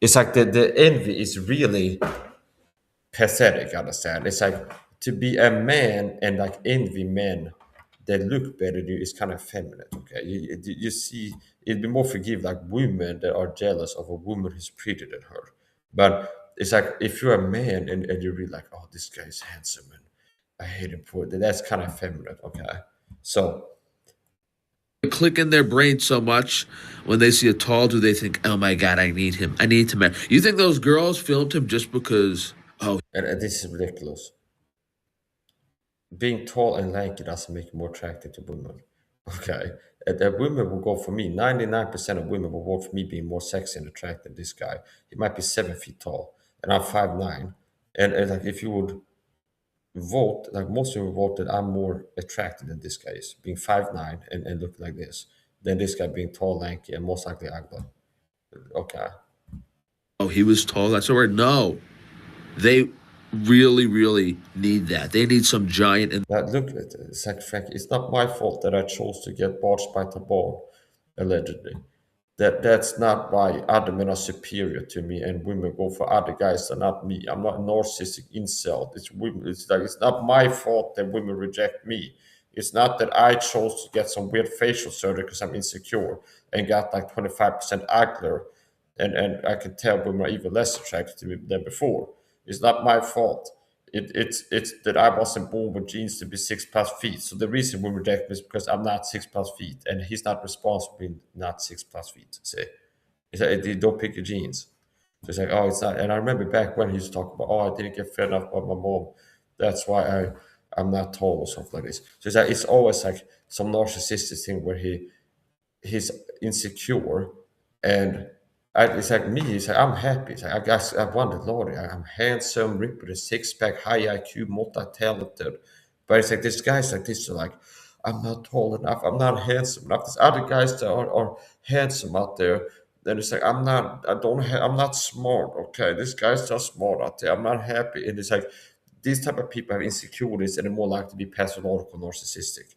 it's like the envy is really pathetic, understand? It's like to be a man and like envy men that look better than you is kind of feminine, okay? You see, it'd be more forgive like women that are jealous of a woman who's prettier than her. But it's like if you're a man and you're really like, oh, this guy is handsome and I hate him for it, that's kind of feminine, okay? So click in their brain so much when they see a tall dude, they think, oh my God, I need him. I need to marry. You think those girls filmed him just because, oh, and this is ridiculous. Being tall and lanky doesn't make you more attractive to women. Okay. And women will go for me. 99% of women will vote for me being more sexy and attractive than this guy. He might be 7 feet tall, and I'm 5'9". And like if you would vote, like most of you vote that I'm more attractive than this guy is, being 5'9" and looking like this, than this guy being tall, lanky, and most likely ugly. Okay. oh, he was tall. That's the word. No, they really, really need that. They need some giant. And That look, it's like Frank, it's not my fault that I chose to get barged by the ball, allegedly. That's not why other men are superior to me and women go for other guys that are not me. I'm not a narcissistic incel. It's women. It's like it's not my fault that women reject me. It's not that I chose to get some weird facial surgery because I'm insecure and got like 25% uglier, and I can tell women are even less attracted to me than before. It's not my fault. It's that I wasn't born with genes to be 6+ feet. So the reason women reject me is because I'm not 6+ feet, and he's not responsible being not 6+feet. Say, it's like they don't pick your genes. So it's like, oh, it's not. And I remember back when he used to talk about, oh, I didn't get fed enough by my mom. That's why I'm not tall or something like this. So it's like it's always like some narcissistic thing where he's insecure and it's like me. It's like I'm happy. It's like I guess I won the lottery. I'm handsome, ripped with a six pack, high IQ, multi talented. But it's like this guy's like this. Are like I'm not tall enough. I'm not handsome enough. There's other guys that are handsome out there. Then it's like I'm not. I don't. I'm not smart. Okay, this guy's just smart out there. I'm not happy. And it's like these type of people have insecurities and are more likely to be pathological, narcissistic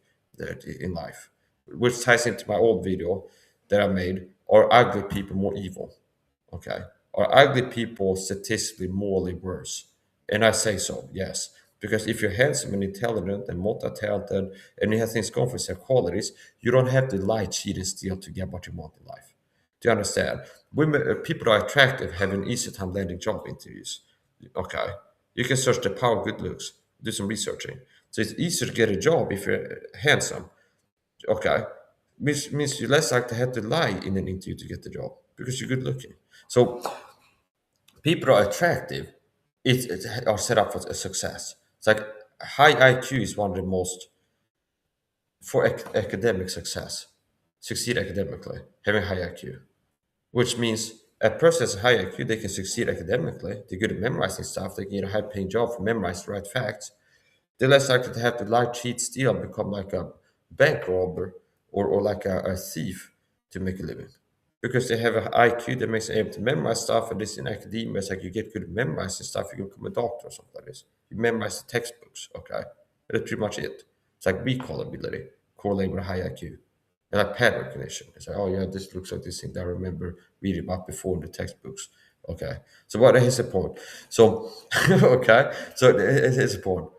in life, which ties into my old video that I made. Are ugly people more evil? Okay. Are ugly people statistically morally worse? And I say so, yes. Because if you're handsome and intelligent and multi-talented and you have things going for yourself, qualities, you don't have to lie, cheat, and steal to get what you want in life. Do you understand? Women, people that are attractive have an easier time landing job interviews. Okay. You can search the power of good looks, do some researching. So it's easier to get a job if you're handsome. Okay, means you less likely to have to lie in an interview to get the job because you're good looking. So people are attractive, are set up for a success. It's like high IQ is one of the most for academic success, succeed academically, having high IQ, which means a person has a high IQ, they can succeed academically. They're good at memorizing stuff. They can get a high paying job for memorizing the right facts. They're less likely to have to lie, cheat, steal, and become like a bank robber or like a thief to make a living. Because they have an IQ that makes them able to memorize stuff, and this in academia, it's like you get good at memorizing stuff, you can become a doctor or something like this. You memorize the textbooks, okay? That's pretty much it. It's like recall ability, correlated with high IQ. And like pattern recognition. It's like, oh yeah, this looks like this thing that I remember reading about before in the textbooks. Okay. So what is the point? So okay. So here's the point.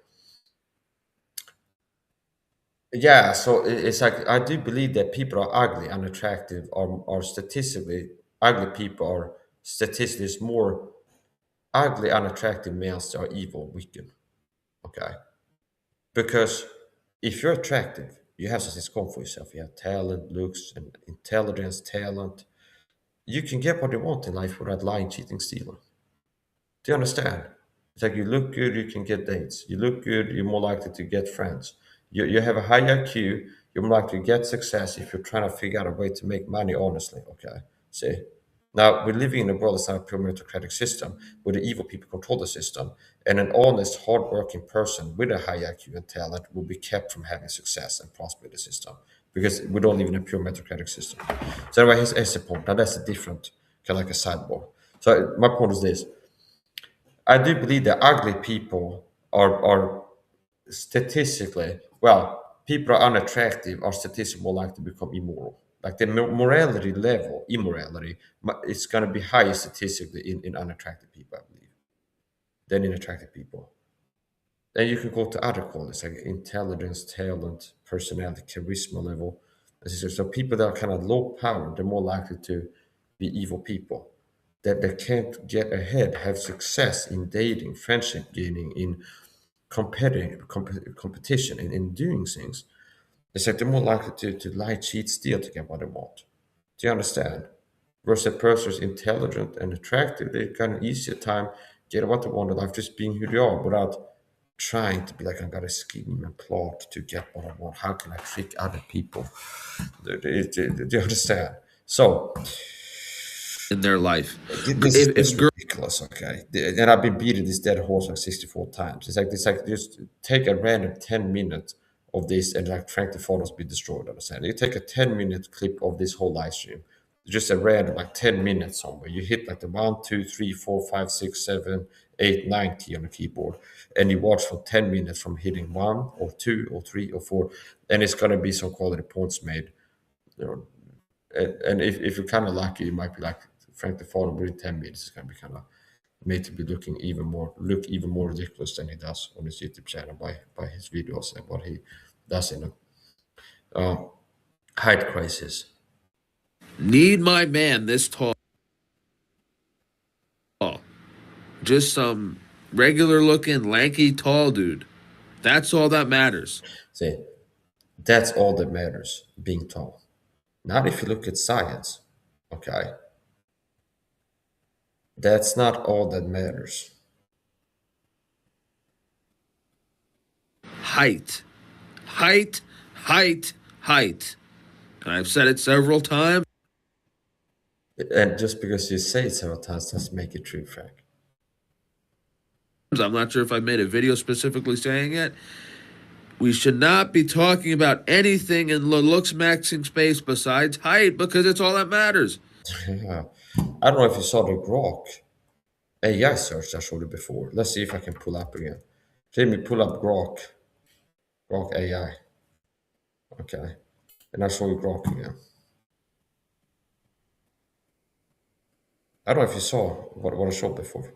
Yeah. So it's like I do believe that people are ugly, unattractive, or statistically ugly people are statistically more ugly, unattractive males are evil, wicked. Okay. Because if you're attractive, you have something going for yourself. You have talent, looks, and intelligence, talent. You can get what you want in life without lying, cheating, stealing. Do you understand? It's like you look good, you can get dates. You look good, you're more likely to get friends. You have a high IQ, you're more likely to get success if you're trying to figure out a way to make money honestly. Okay. See? Now, we're living in a world that's not a pure meritocratic system where the evil people control the system, and an honest, hardworking person with a high IQ and talent will be kept from having success and prosper in the system because we don't live in a pure meritocratic system. So, anyway, here's the point. Now, that's a different, kind of like a sidebar. So, my point is this. I do believe that ugly people are statistically, well, people are unattractive are statistically more likely to become immoral. Like the morality level, immorality, it's going to be higher statistically in unattractive people, I believe, than in attractive people. Then you can go to other qualities like intelligence, talent, personality, charisma level. So people that are kind of low power, they're more likely to be evil people. That they can't get ahead, have success in dating, friendship gaining, in competition, in doing things. It's like they're more likely to lie, cheat, steal to get what they want. Do you understand? Versus a person who's intelligent and attractive, they got an easier time getting what they want in life, just being who they are without trying to be like, I've got a scheme and plot to get what I want. How can I trick other people? Do you understand? So in their life. this is If just ridiculous, okay? And I've been beating this dead horse like 64 times. It's like just take a random 10 minutes of this and like Frank the photos be destroyed. Understand? You take a 10-minute clip of this whole live stream, just a random like 10 minutes somewhere. You hit like the 1, 2, 3, 4, 5, 6, 7, 8, 9 key on the keyboard, and you watch for 10 minutes from hitting 1 or 2 or 3 or 4, and it's gonna be some quality points made. You know, and if you're kind of lucky, you might be like Frank the Fallen within 10 minutes is going to be kind of made to be look even more ridiculous than he does on his YouTube channel by his videos and what he does in a height crisis. need my man this tall, just some regular looking, lanky, tall dude. That's all that matters. See, that's all that matters, being tall. Not if you look at science, okay? That's not all that matters. Height, height, height, height. And I've said it several times. And just because you say it several times doesn't make it true, Frank. I'm not sure if I made a video specifically saying it. We should not be talking about anything in the looks maxing space besides height because it's all that matters. Yeah. I don't know if you saw the Grok AI search I showed you before. Let's see if I can pull up again. Let me pull up Grok AI. Okay. And I'll show you Grok again. I don't know if you saw what I showed before.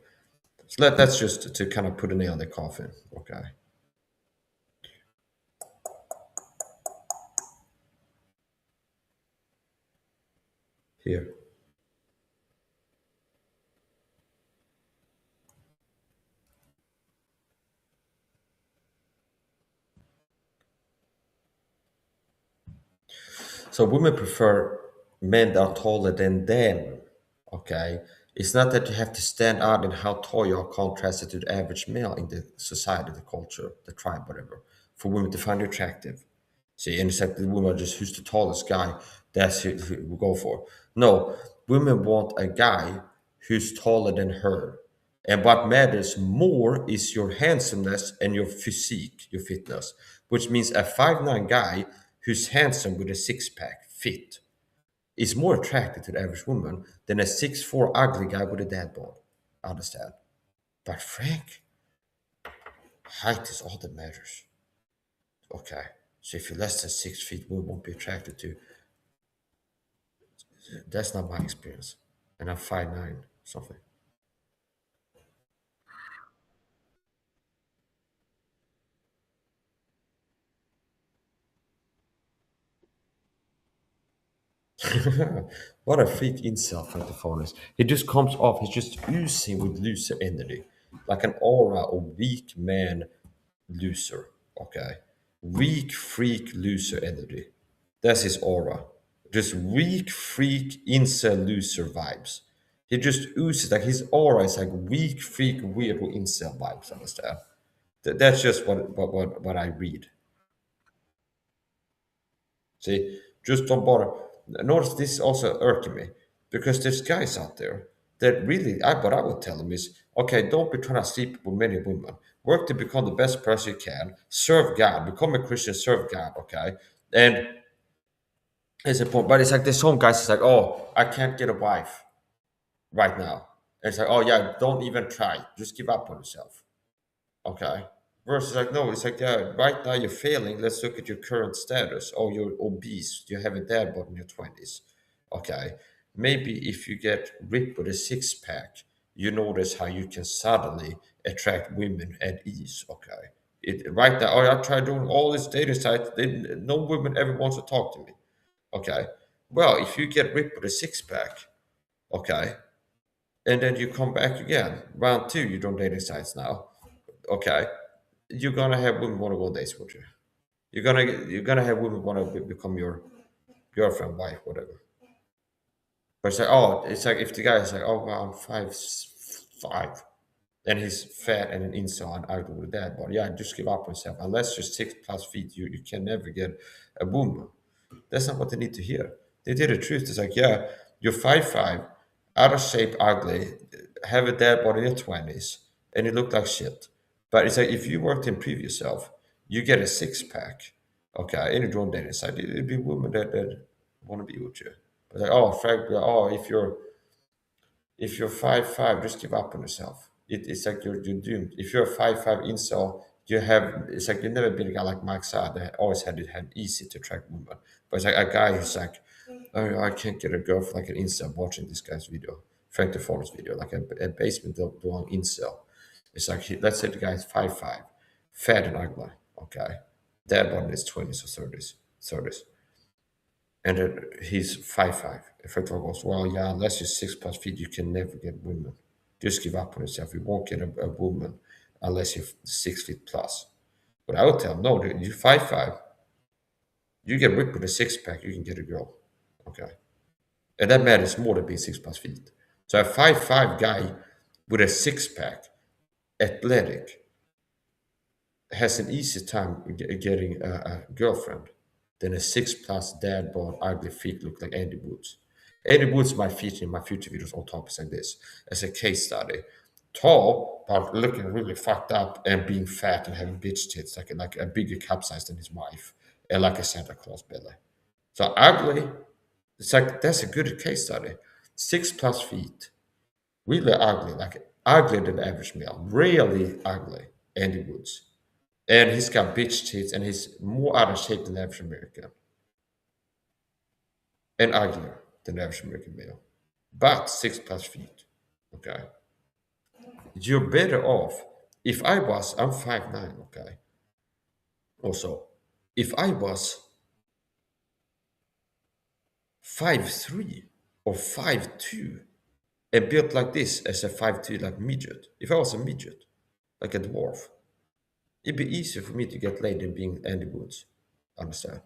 So that's just to kind of put a nail in the coffin. Okay. Here. So women prefer men that are taller than them. Okay. It's not that you have to stand out in how tall you are contrasted to the average male in the society, the culture, the tribe, whatever. For women to find you attractive. See, and it's like the women are just who's the tallest guy, that's who we go for. No, women want a guy who's taller than her. And what matters more is your handsomeness and your physique, your fitness, which means a 5'9" guy who's handsome with a six pack, fit, is more attractive to the average woman than a 6'4" ugly guy with a dad bod. Understand? But Frank, height is all that matters. Okay. So if you're less than 6 feet, women won't be attracted to. That's not my experience. And I'm 5'9", something. What a freak incel Tufano is. He just comes off, he's just oozing with loser energy. Like an aura of weak man loser. Okay. Weak freak loser energy. That's his aura. Just weak freak incel loser vibes. He just oozes like his aura is like weak freak weirdo incel vibes, understand? That's just what I read. See, just don't bother. Notice this is also irking me because there's guys out there that really, what I would tell them is, okay, don't be trying to sleep with many women. Work to become the best person you can. Serve God. Become a Christian. Serve God. Okay, and it's a point. But it's like there's some guys. It's like, oh, I can't get a wife right now. And it's like, oh yeah, don't even try. Just give up on yourself. Okay. Versus like, no, it's like, yeah, right now you're failing. Let's look at your current status. Oh, you're obese. You have a dad bod in your 20s. Okay. Maybe if you get ripped with a six pack, you notice how you can suddenly attract women at ease. Okay. Right now, oh, I tried doing all these dating sites. No women ever wants to talk to me. Okay. Well, if you get ripped with a six pack, okay, and then you come back again, round two, you're on dating sites now. Okay, you're gonna have women want to go on dates with you. You're gonna have women want to become your girlfriend, wife, whatever. But it's like if the guy is like, oh, well, I'm 5'5", and he's fat and an incel and ugly with that, but yeah, just give up on yourself. Unless you're 6+ feet, you can never get a woman. That's not what they need to hear. They hear the truth. It's like, yeah, you're 5'5", out of shape, ugly, have a dad bod in your 20s, and you look like shit. But it's like if you worked to improve yourself, you get a six pack, okay, and you don't date inside. It'd be women that want to be with you. But like, oh, Frank, oh, if you're 5'5", just give up on yourself. It's like you're doomed. If you're a 5'5" incel, it's like you've never been a guy like Mike Saad that always had easy to attract women. But it's like a guy who's like, oh, I can't get a girl for like an incel watching this guy's video, Frank Tufano's video, like a basement doing incel. It's like, let's say the guy's 5'5", fat and ugly, okay? Dad bod in his 20s or 30s. And then he's 5'5". If I goes, well, yeah, unless you're 6+ feet, you can never get women. Just give up on yourself. You won't get a woman unless you're 6 feet plus. But I would tell him, no, dude, you're 5'5". You get ripped with a six pack, you can get a girl. Okay. And that matters more than being 6+feet. So a 5'5" guy with a six pack, athletic, has an easy time getting a girlfriend than a 6+ dad bod, ugly feet look like Andy Woods. Andy Woods might feature in my future videos on topics like this as a case study. Tall, but looking really fucked up and being fat and having bitch tits, like a bigger cup size than his wife, and like a Santa Claus belly. So ugly, it's like that's a good case study. 6+feet, really ugly, like uglier than the average male, really ugly. Andy Woods. And he's got bitch tits and he's more out of shape than the average American and uglier than the average American male. But 6+feet. Okay. You're better off. I'm 5'9", okay. Also, if I was 5'3" or 5'2" and built like this as a 5'2", like midget, if I was a midget, like a dwarf, it'd be easier for me to get laid than being Andy Woods. Understand?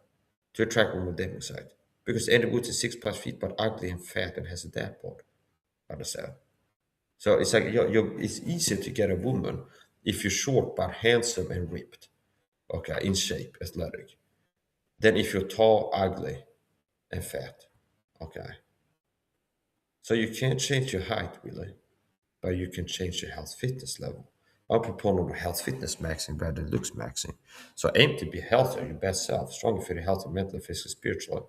To attract women on the dating side. Because Andy Woods is 6+feet but ugly and fat and has a dad bod. Understand? So it's like it's easier to get a woman if you're short but handsome and ripped. Okay, in shape, athletic. Than if you're tall, ugly, and fat. Okay. So you can't change your height really, but you can change your health fitness level. I'm a proponent of health fitness maxing rather than looks maxing. So aim to be healthier, your best self, stronger, fit, healthy, mentally, physically, spiritually,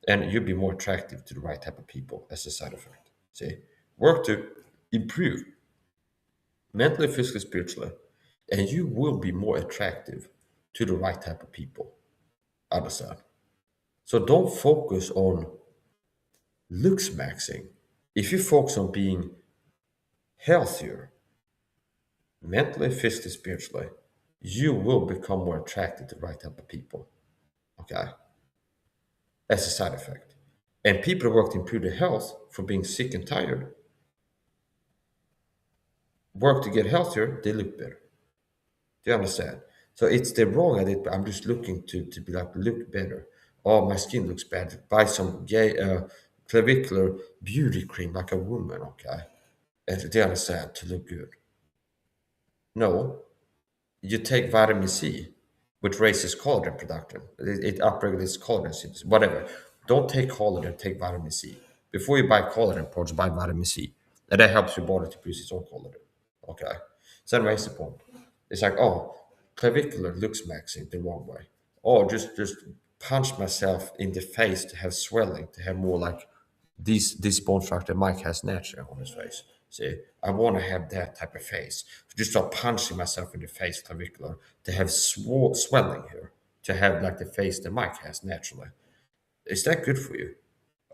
and you'll be more attractive to the right type of people as a side effect. See, work to improve mentally, physically, spiritually, and you will be more attractive to the right type of people. Understand? So don't focus on looks maxing. If you focus on being healthier, mentally, physically, spiritually, you will become more attracted to the right type of people. Okay? As a side effect. And people who work to improve their health from being sick and tired, work to get healthier, they look better. Do you understand? So it's the wrong idea, but I'm just looking to be like, look better. Oh, my skin looks bad. Buy some gay clavicular beauty cream like a woman, okay? And do you understand? To look good. No, you take vitamin C, which raises collagen production. It upregulates collagen synthesis, whatever. Don't take collagen, take vitamin C. Before you buy collagen products, buy vitamin C. And that helps your body to produce its own collagen. Okay? So that makes the point. It's like, oh, clavicular looks maxing the wrong way. Oh, just punch myself in the face to have swelling, to have more like this bone structure Mike has naturally on his face. See, I want to have that type of face. To just start punching myself in the face, clavicular, to have swelling here, to have like the face that Mike has naturally. Is that good for you?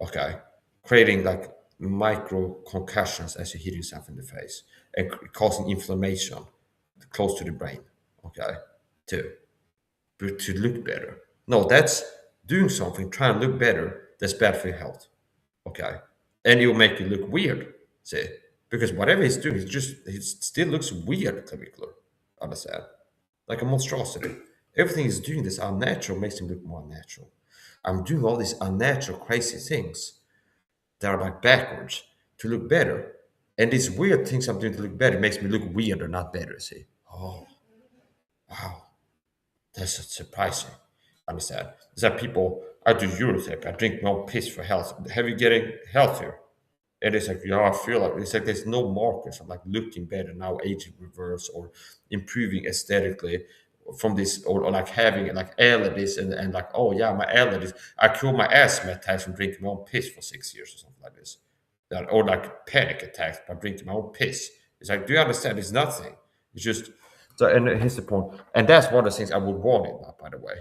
Okay, creating like micro concussions as you hit yourself in the face and causing inflammation close to the brain. Okay, too, but to look better. No, that's doing something, trying to look better. That's bad for your health. Okay, and it will make you look weird. See, because whatever he's doing, he still looks weird, clavicular. Understand? Like a monstrosity. Everything he's doing that's unnatural makes him look more unnatural. I'm doing all these unnatural, crazy things that are like backwards to look better. And these weird things I'm doing to look better makes me look weirder, not better. See? Oh, wow. That's surprising. Understand? Is that people, I do urotherapy, I drink no piss for health. Have you getting healthier? And it's like, yeah, I feel like it's like there's no markers. I'm like looking better now, aging reverse or improving aesthetically from this, or like having like allergies and like, oh yeah, my allergies. I cured my asthma attacks from drinking my own piss for 6 years or something like this. Or like panic attacks by drinking my own piss. It's like, do you understand? It's nothing. It's just so. And here's the point. And that's one of the things I would warn you about, by the way.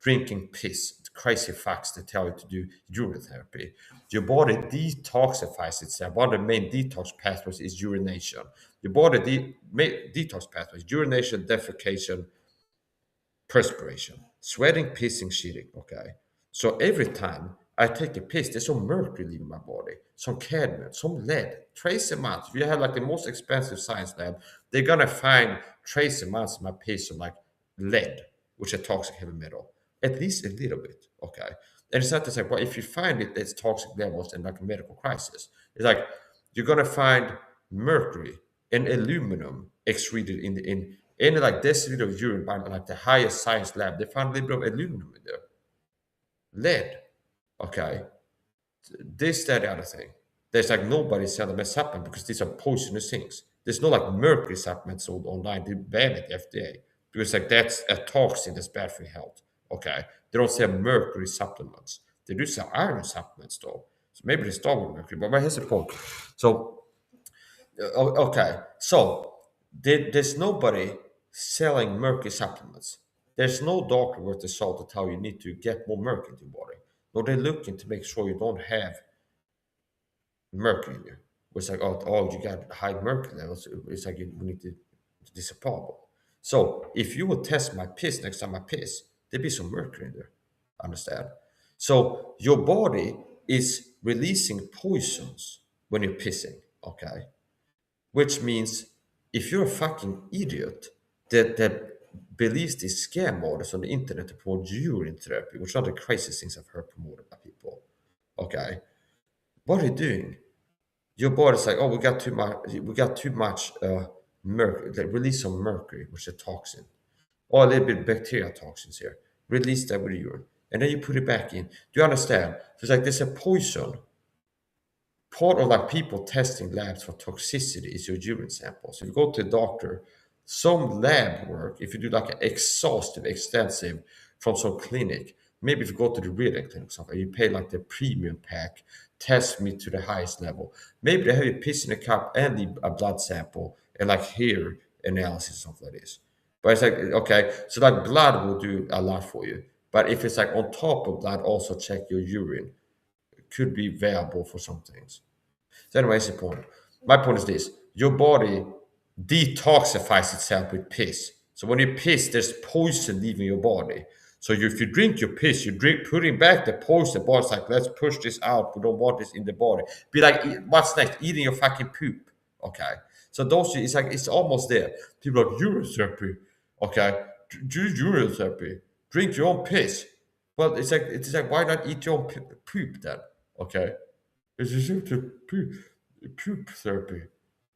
Drinking piss, crazy facts that tell you to do urotherapy. Your body detoxifies itself. One of the main detox pathways is urination. Your body detox pathways: urination, defecation, perspiration, sweating, pissing, shitting. Okay. So every time I take a piss, there's some mercury leaving my body, some cadmium, some lead, trace amounts. If you have like the most expensive science lab, they're gonna find trace amounts in my piss of like lead, which is a toxic heavy metal, at least a little bit. Okay. And it's not just like, well, if you find it, it's toxic levels and like a medical crisis. It's like you're gonna find mercury and aluminum excreted in any like deciliter of urine by like the highest science lab. They found a little bit of aluminum in there, lead. Okay, this, that, the other thing. There's like nobody selling a supplement because these are poisonous things. There's no like mercury supplement sold online. They ban it, the FDA, because like that's a toxin that's bad for your health. Okay, they don't sell mercury supplements. They do sell iron supplements though. So maybe they start with mercury, but here's the point. So okay, so there's nobody selling mercury supplements. There's no doctor worth the salt to tell you need to get more mercury into your body. No, they're looking to make sure you don't have mercury in you. It's like, oh, you got high mercury levels. It's like we need to, this is a problem. So if you would test my piss next time I piss, there'd be some mercury in there. Understand? So your body is releasing poisons when you're pissing. Okay, which means if you're a fucking idiot that believes these scam models on the internet to promote urine therapy, which are the craziest things I've heard promoted by people, okay, what are you doing? Your body's like, oh, we got too much mercury, like, release some mercury, which is a toxin, or a little bit of bacteria toxins here. Release that with the urine, and then you put it back in. Do you understand? So it's like there's a poison. Part of like people testing labs for toxicity is your urine samples. If you go to a doctor, some lab work, if you do like an exhaustive, extensive from some clinic, maybe if you go to the real clinic or something, you pay like the premium pack, test me to the highest level. Maybe they have you piss in a cup and leave a blood sample and like hair analysis, something like this. But it's like, okay, so like blood will do a lot for you. But if it's like on top of blood, also check your urine could be valuable for some things. So anyway, that's the point. My point is this: your body detoxifies itself with piss. So when you piss, there's poison leaving your body. So if you drink your piss, you drink putting back the poison. The body's like, let's push this out. We don't want this in the body. Be like, what's next? Eating your fucking poop. Okay. So those, it's like it's almost there. People are like urotherapy. Okay. Do urotherapy. Drink your own piss. Well, it's like why not eat your own poop then? Okay. It's just poop therapy.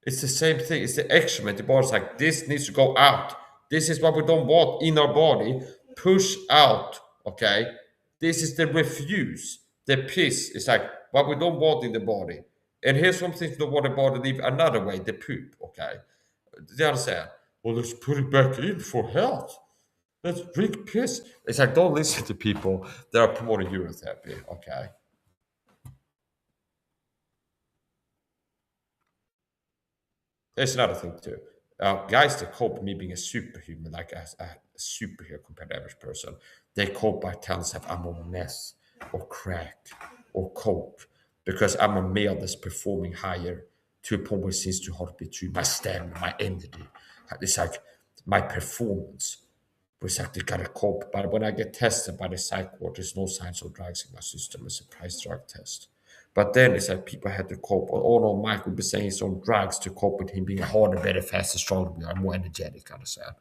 It's the same thing. It's the excrement. The body's like, this needs to go out. This is what we don't want in our body. Push out. Okay. This is the refuse. The piss is like what we don't want in the body. And here's something you don't want the body to leave another way, the poop. Okay. Do you understand? Well, let's put it back in for health. Let's drink piss. It's like don't listen to people that are promoting urotherapy. Okay. There's another thing too. Guys that cope with me being a superhuman, like a superhero compared to average person, they cope by telling themselves I'm on meth or crack or coke because I'm a male that's performing higher to a point where it seems too hard to be true. My stamina, my energy, it's like my performance. It's like they gotta cope. But when I get tested by the psych ward, there's no signs of drugs in my system. It's a surprise drug test. But then it's like people had to cope. Oh no, Mike would be saying he's on drugs to cope with him being harder, better, faster, stronger, more energetic, understand?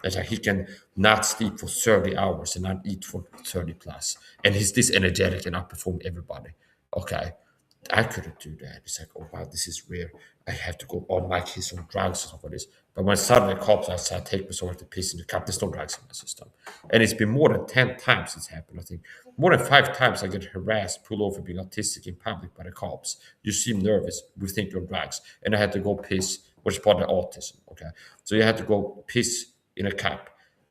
It's like he can not sleep for 30 hours and not eat for 30 plus. And he's this energetic and outperform everybody. Okay. I couldn't do that. It's like, oh wow, this is weird. I have to go on my kids on drugs and stuff like this. But when suddenly cops outside take me somewhere to piss in the cup, there's no drugs in my system. And it's been more than 10 times it's happened. I think more than 5 times I get harassed, pulled over being autistic in public by the cops. You seem nervous. We think you're on drugs. And I had to go piss, which is part of autism. Okay. So you had to go piss in a cup.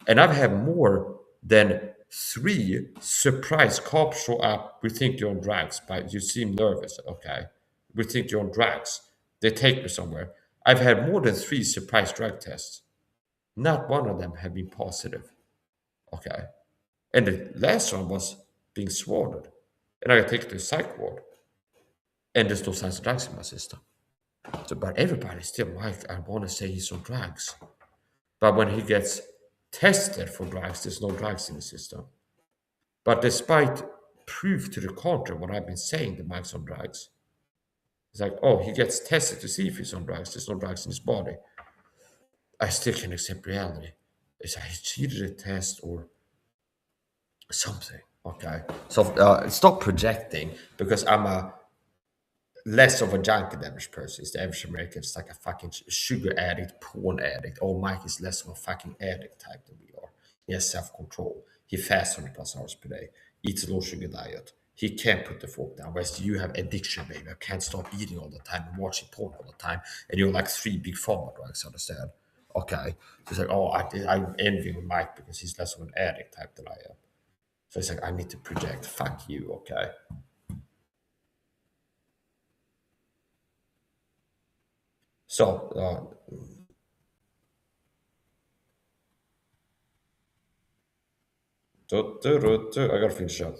And I've had more than 3 surprise cops show up. We think you're on drugs, but you seem nervous. Okay. We think you're on drugs. They take me somewhere. I've had more than 3 surprise drug tests. Not one of them have been positive. Okay. And the last one was being swallowed. And I got taken to the psych ward. And there's no signs of drugs in my system. So, but everybody's still like, I want to say he's on drugs. But when he gets tested for drugs, there's no drugs in the system. But despite proof to the contrary, what I've been saying, the Mike's on drugs, it's like, oh, he gets tested to see if he's on drugs. There's no drugs in his body. I still can accept reality. It's like he cheated a test or something. Okay. So stop projecting because I'm a less of a junkie than average person. It's the average American. It's like a fucking sugar addict, porn addict. Oh, Mike is less of a fucking addict type than we are. He has self-control. He fasts 100 plus hours per day. Eats a low sugar diet. He can't put the fork down. Whereas you have addiction, baby. I can't stop eating all the time and watching porn all the time. And you're like 3 big pharma drugs, understand? Okay. So it's like, oh, I'm envying Mike because he's less of an addict type than I am. So it's like, I need to project. Fuck you, okay? So, I gotta finish up.